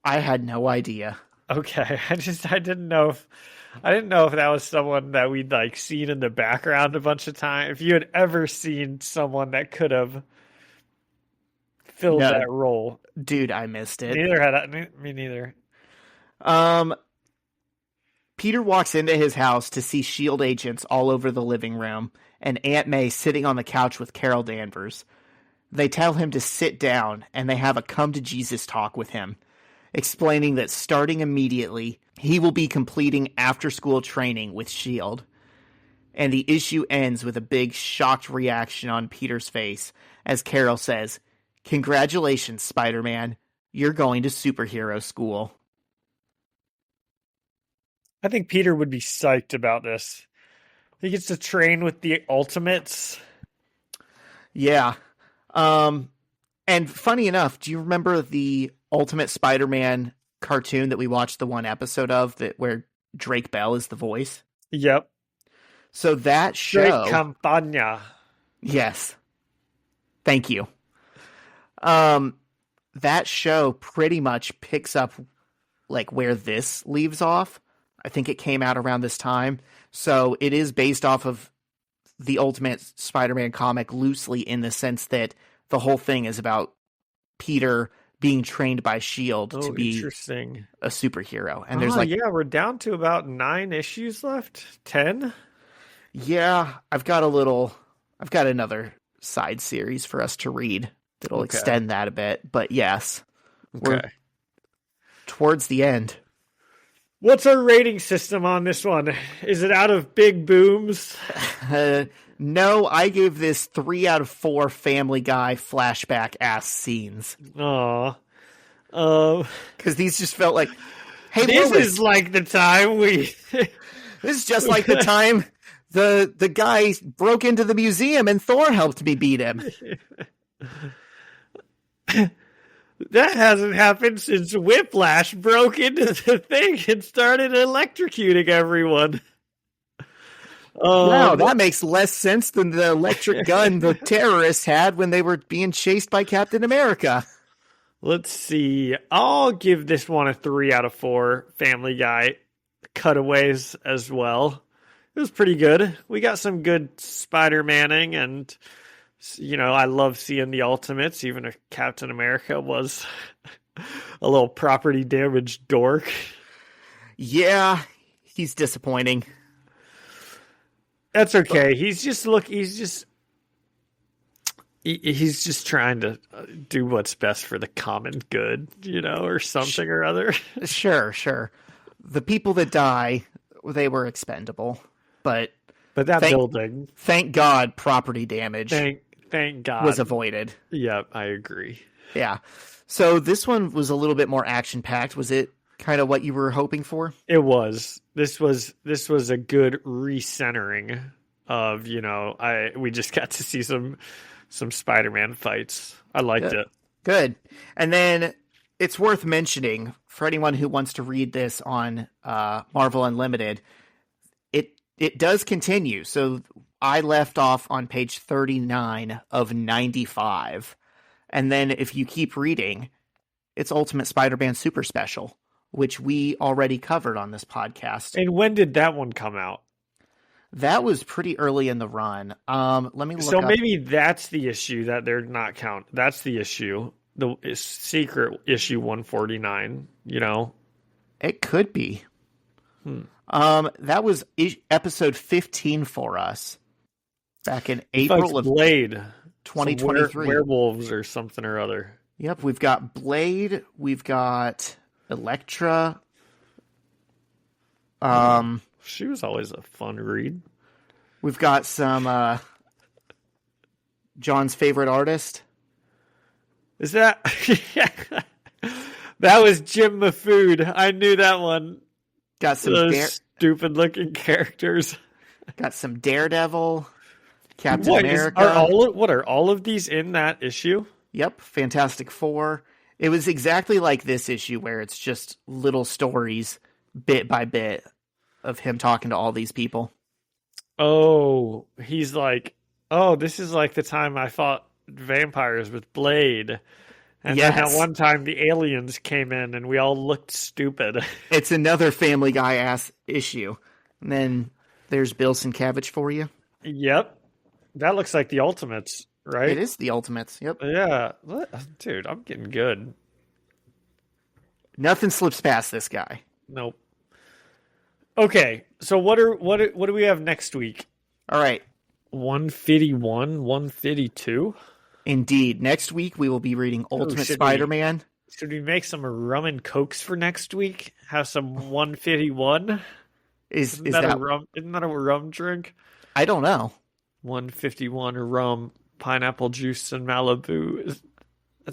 I had no idea. Okay, I didn't know if that was someone that we'd like seen in the background a bunch of times. If you had ever seen someone that could have filled that role. Dude, I missed it. Neither had I. Me neither. Peter walks into his house to see S.H.I.E.L.D. agents all over the living room, and Aunt May sitting on the couch with Carol Danvers. They tell him to sit down, and they have a come-to-Jesus talk with him, explaining that starting immediately, he will be completing after-school training with S.H.I.E.L.D. And the issue ends with a big shocked reaction on Peter's face as Carol says, congratulations, Spider-Man. You're going to superhero school. I think Peter would be psyched about this. He gets to train with the Ultimates. Yeah. And funny enough, do you remember the Ultimate Spider-Man cartoon that we watched the one episode of where Drake Bell is the voice? Yep. So that Great show, campagna. yes, thank you. That show pretty much picks up like where this leaves off. I think it came out around this time. So it is based off of the Ultimate Spider-Man comic loosely, in the sense that the whole thing is about Peter being trained by S.H.I.E.L.D. to be Interesting. a superhero. And there's yeah, we're down to about 9 issues left. 10? Yeah, I've got another side series for us to read that'll extend that a bit. But yes, we're towards the end. What's our rating system on this one? Is it out of big booms? No, I gave this 3 out of 4 Family Guy flashback ass scenes. Aw. Because these just felt like, hey, this Lois, is like the time we... this is just like the time the guy broke into the museum and Thor helped me beat him. That hasn't happened since Whiplash broke into the thing and started electrocuting everyone. Wow, that makes less sense than the electric gun the terrorists had when they were being chased by Captain America. Let's see. I'll give this one a 3 out of 4 Family Guy cutaways as well. It was pretty good. We got some good Spider-Manning, and I love seeing the Ultimates, even if Captain America was a little property damaged dork. Yeah, he's disappointing. That's okay. He's just trying to do what's best for the common good, or something or other. Sure. The people that die, they were expendable, but that building, thank God, property damage. Thank God was avoided. Yeah, I agree. Yeah. So this one was a little bit more action packed. Was it kind of what you were hoping for? It was. This was a good recentering of, we just got to see some Spider-Man fights. I liked it. Good. And then it's worth mentioning for anyone who wants to read this on Marvel Unlimited, it does continue. So I left off on page 39 of 95. And then if you keep reading, it's Ultimate Spider-Man Super Special, which we already covered on this podcast. And when did that one come out? That was pretty early in the run. Let me look up. Maybe that's the issue that they're not count. That's the issue. The secret issue 149, It could be. That was episode 15 for us back in April of Blade 2023. Werewolves or something or other. Yep, we've got Blade, we've got Elektra. She was always a fun read. We've got some John's favorite artist. Is that that was Jim Mafood? I knew that one. Got some stupid looking characters. Got some Daredevil, Captain America. Are all of these in that issue? Yep, Fantastic Four. It was exactly like this issue where it's just little stories, bit by bit, of him talking to all these people. Oh, he's like, this is like the time I fought vampires with Blade. And then at one time the aliens came in and we all looked stupid. It's another Family Guy ass issue. And then there's Bill Sienkiewicz for you. Yep. That looks like the Ultimates, right? It is the Ultimates, yep. Yeah. Dude, I'm getting good. Nothing slips past this guy. Nope. Okay, so what do we have next week? All right. 151, 152? Indeed. Next week we will be reading Ultimate Spider-Man. Should we make some rum and cokes for next week? Have some 151? Isn't that a rum drink? I don't know. 151 rum, pineapple juice, and Malibu.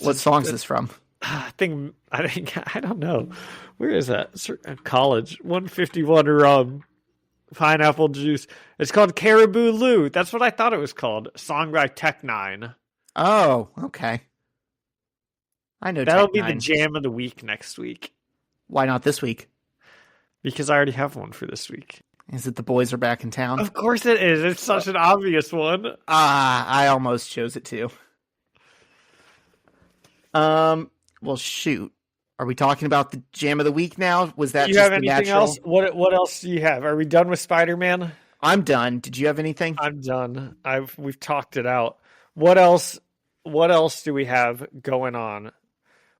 What song is this from? I think I don't know. Where is that? College. 151 rum, pineapple juice. It's called Caribou Lou. That's what I thought it was called. Song by Tech Nine. Oh, okay. I know that'll be the jam of the week next week. Why not this week? Because I already have one for this week. Is it The Boys Are Back in Town? Of course it is. It's such an obvious one. I almost chose it too. Well, shoot. Are we talking about the jam of the week now? Was that Do you just have the anything natural? else? What else do you have? Are we done with Spider-Man? I'm done. Did you have anything? I'm done. We've talked it out. What else do we have going on?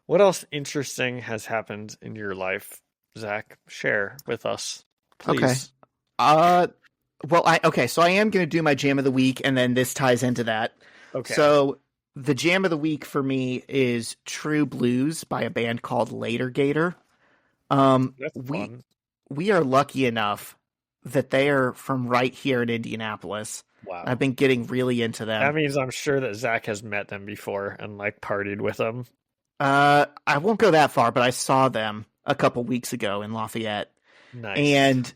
What else interesting has happened in your life, Zach? Share with us, please. Okay. So I am going to do my jam of the week, and then this ties into that. Okay. So the jam of the week for me is True Blues by a band called Later Gator. That's fun. We are lucky enough that they are from right here in Indianapolis. Wow. I've been getting really into them. That means I'm sure that Zach has met them before and like partied with them. I won't go that far, but I saw them a couple weeks ago in Lafayette. Nice. And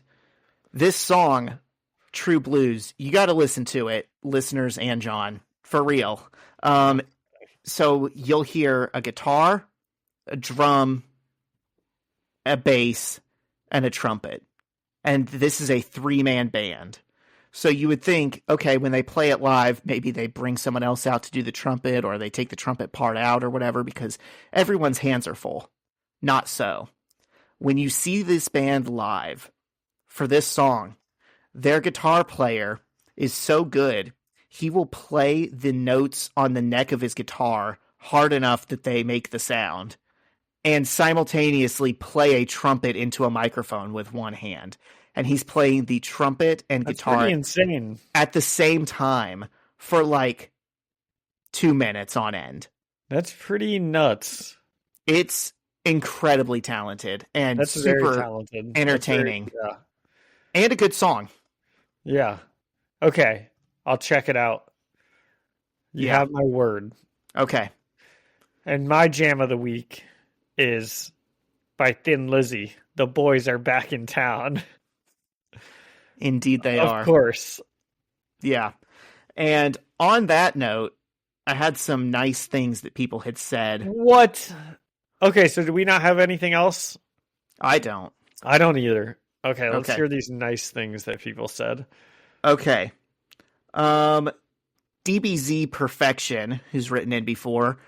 this song, True Blues, you got to listen to it, listeners and John, for real. So you'll hear a guitar, a drum, a bass, and a trumpet. And this is a 3-man band. So you would think, okay, when they play it live, maybe they bring someone else out to do the trumpet, or they take the trumpet part out or whatever, because everyone's hands are full. Not so. When you see this band live for this song, their guitar player is so good, he will play the notes on the neck of his guitar hard enough that they make the sound, and simultaneously play a trumpet into a microphone with one hand. And he's playing the trumpet and guitar pretty insane at the same time for like 2 minutes on end. That's pretty nuts. It's incredibly talented and That's super very talented. entertaining. Yeah. And a good song. Yeah. Okay. I'll check it out. You Yeah. have my word. Okay. And my jam of the week is by Thin Lizzy. The Boys Are Back in Town. Indeed they are. Of course. Yeah. And on that note, I had some nice things that people had said. What? Okay, so do we not have anything else? I don't. I don't either. Okay, let's Okay. hear these nice things that people said. Okay. DBZ Perfection, who's written in before,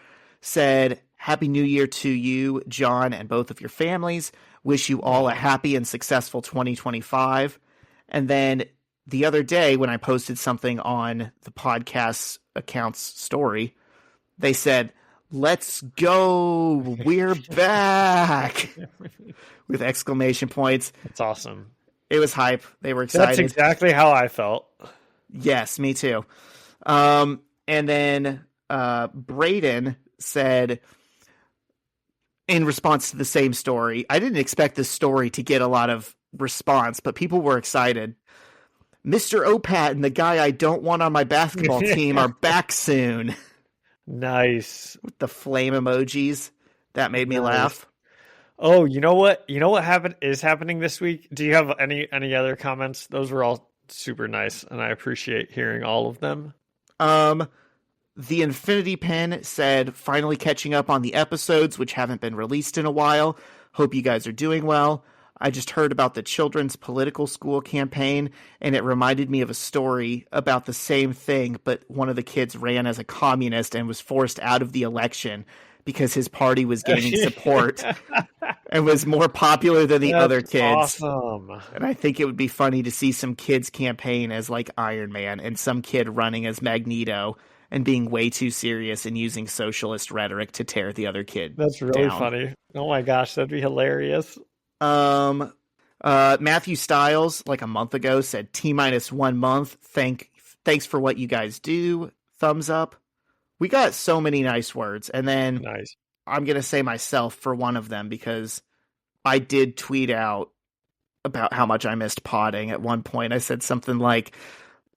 said, Happy New Year to you, John, and both of your families. Wish you all a happy and successful 2025. And then the other day when I posted something on the podcast account's story, they said, Let's go, we're back, with exclamation points. That's awesome. It was hype. They were excited. That's exactly how I felt. Yes, me too. And then Braden said, in response to the same story, I didn't expect this story to get a lot of response, but people were excited. Mr. Opat and the guy I don't want on my basketball team are back soon. Nice. With the flame emojis. That made me laugh. Oh, you know what? You know what is happening this week? Do you have any other comments? Those were all super nice, and I appreciate hearing all of them. The Infinity Pen said, finally catching up on the episodes, which haven't been released in a while. Hope you guys are doing well. I just heard about the children's political school campaign, and it reminded me of a story about the same thing, but one of the kids ran as a communist and was forced out of the election because his party was gaining support and was more popular than the other kids. Awesome. And I think it would be funny to see some kids campaign as like Iron Man and some kid running as Magneto and being way too serious and using socialist rhetoric to tear the other kid That's really down. funny. Oh my gosh, that'd be hilarious. Matthew Stiles, like a month ago, said T-1 month. Thanks for what you guys do. Thumbs up. We got so many nice words. And then Nice. I'm going to say myself for one of them because I did tweet out about how much I missed podding at one point. I said something like,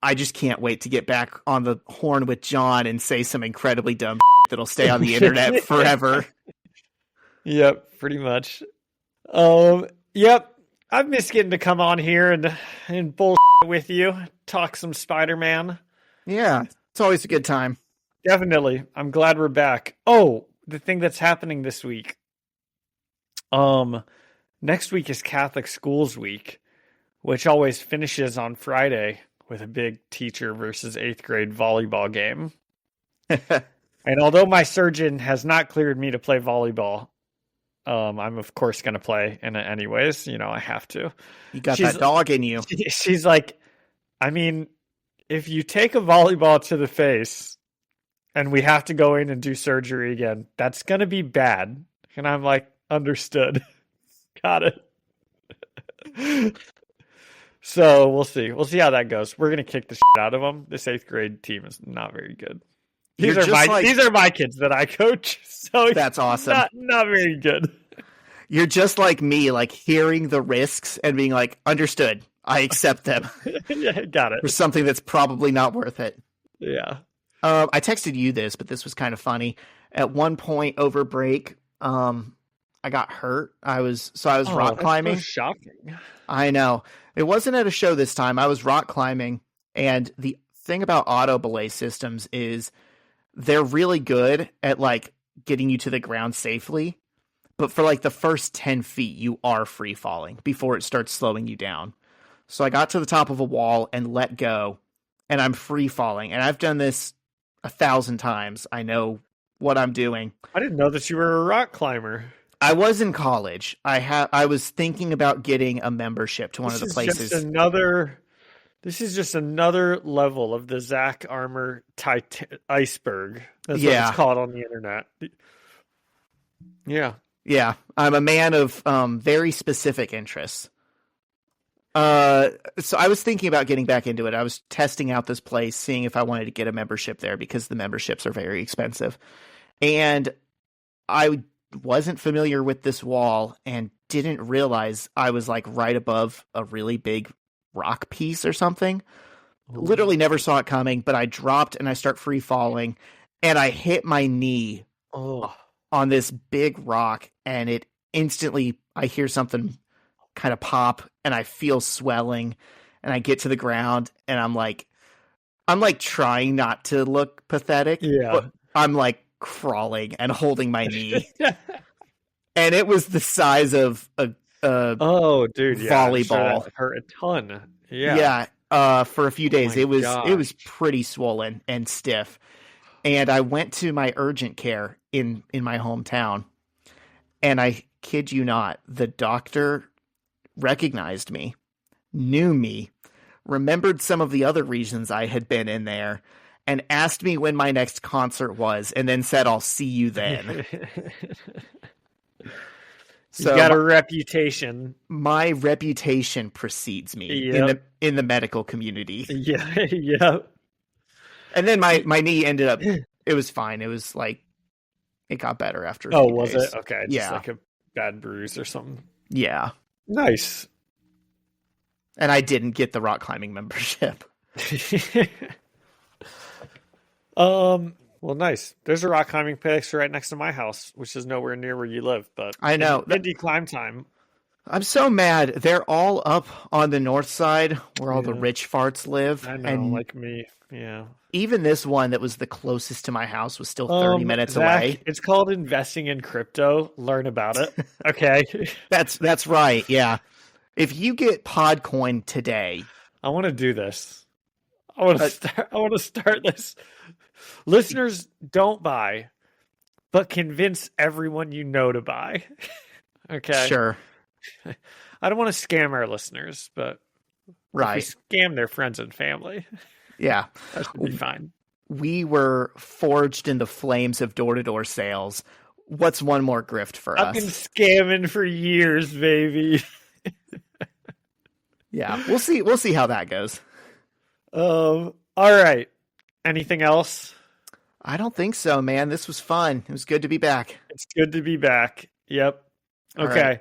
I just can't wait to get back on the horn with John and say some incredibly dumb that'll stay on the internet forever. Yep, pretty much. Yep. I've missed getting to come on here and bullshit with you, talk some Spider-Man. Yeah, it's always a good time. Definitely. I'm glad we're back. Oh, the thing that's happening this week. Next week is Catholic Schools Week, which always finishes on Friday with a big teacher versus 8th grade volleyball game. And although my surgeon has not cleared me to play volleyball, I'm of course going to play in it anyways. You know, I have to. You got that dog in you. She's like, I mean, if you take a volleyball to the face and we have to go in and do surgery again, that's going to be bad. And I'm like, understood. Got it. So we'll see. We'll see how that goes. We're going to kick the shit out of them. This 8th grade team is not very good. These are my kids that I coach. So that's awesome. Not very good. You're just like me, like hearing the risks and being like, understood. I accept them. Yeah, got it. For something that's probably not worth it. Yeah. I texted you this, but this was kind of funny. At one point over break, I got hurt. I was rock climbing. So shocking. I know. It wasn't at a show this time. I was rock climbing, and the thing about auto belay systems is they're really good at like getting you to the ground safely, but for like the first 10 feet, you are free falling before it starts slowing you down. So I got to the top of a wall and let go, and I'm free falling. And I've done this 1,000 times. I know what I'm doing. I didn't know that you were a rock climber. I was in college. I was thinking about getting a membership to one of the places. This is just another level of the Zach Armour iceberg. That's what it's called on the internet. Yeah. Yeah. I'm a man of very specific interests. So I was thinking about getting back into it. I was testing out this place, seeing if I wanted to get a membership there because the memberships are very expensive. And I wasn't familiar with this wall and didn't realize I was like right above a really big rock piece or something. Ooh. Literally never saw it coming, but I dropped and I start free falling and I hit my knee on this big rock, and it instantly, I hear something kind of pop and I feel swelling, and I get to the ground and I'm like trying not to look pathetic. Yeah. But I'm like crawling and holding my knee. And it was the size of a volleyball. That hurt a ton. Yeah. Yeah. For a few days, it was pretty swollen and stiff. And I went to my urgent care in my hometown, and I kid you not, the doctor recognized me, knew me, remembered some of the other reasons I had been in there, and asked me when my next concert was, and then said, "I'll see you then." So you got a reputation. My reputation precedes me in the medical community. Yeah, yeah. And then my knee ended up, it was fine. It was like, it got better after a few was days. it? Okay. Just like a bad bruise or something. Yeah. Nice. And I didn't get the rock climbing membership. Well, nice. There's a rock climbing place right next to my house, which is nowhere near where you live, but I know. Indie climb time. I'm so mad. They're all up on the north side where all the rich farts live. I know, and like me. Yeah. Even this one that was the closest to my house was still 30 minutes Zach, away. It's called investing in crypto. Learn about it. Okay. That's right. Yeah. If you get Podcoin today, I want to do this. I want to start this. Listeners, don't buy, but convince everyone you know to buy. Okay. Sure. I don't want to scam our listeners, but right. if we scam their friends and family. Yeah. That should be fine. We were forged in the flames of door-to-door sales. What's one more grift for us? I've been scamming for years, baby. Yeah, we'll see how that goes. All right. Anything else? I don't think so, man. This was fun. It was good to be back. It's good to be back. Yep. Okay. Right.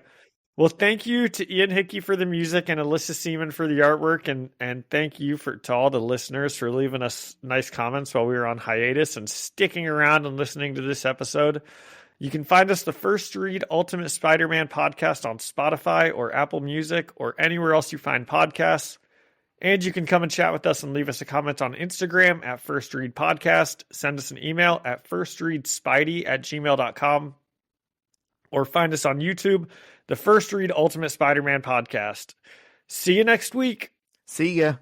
Well, thank you to Ian Hickey for the music and Alyssa Seaman for the artwork, and thank you to all the listeners for leaving us nice comments while we were on hiatus and sticking around and listening to this episode. You can find us the First Read Ultimate Spider-Man podcast on Spotify or Apple Music or anywhere else you find podcasts. And you can come and chat with us and leave us a comment on Instagram at First Read Podcast. Send us an email at firstreadspidey@gmail.com or find us on YouTube, the First Read Ultimate Spider-Man Podcast. See you next week. See ya.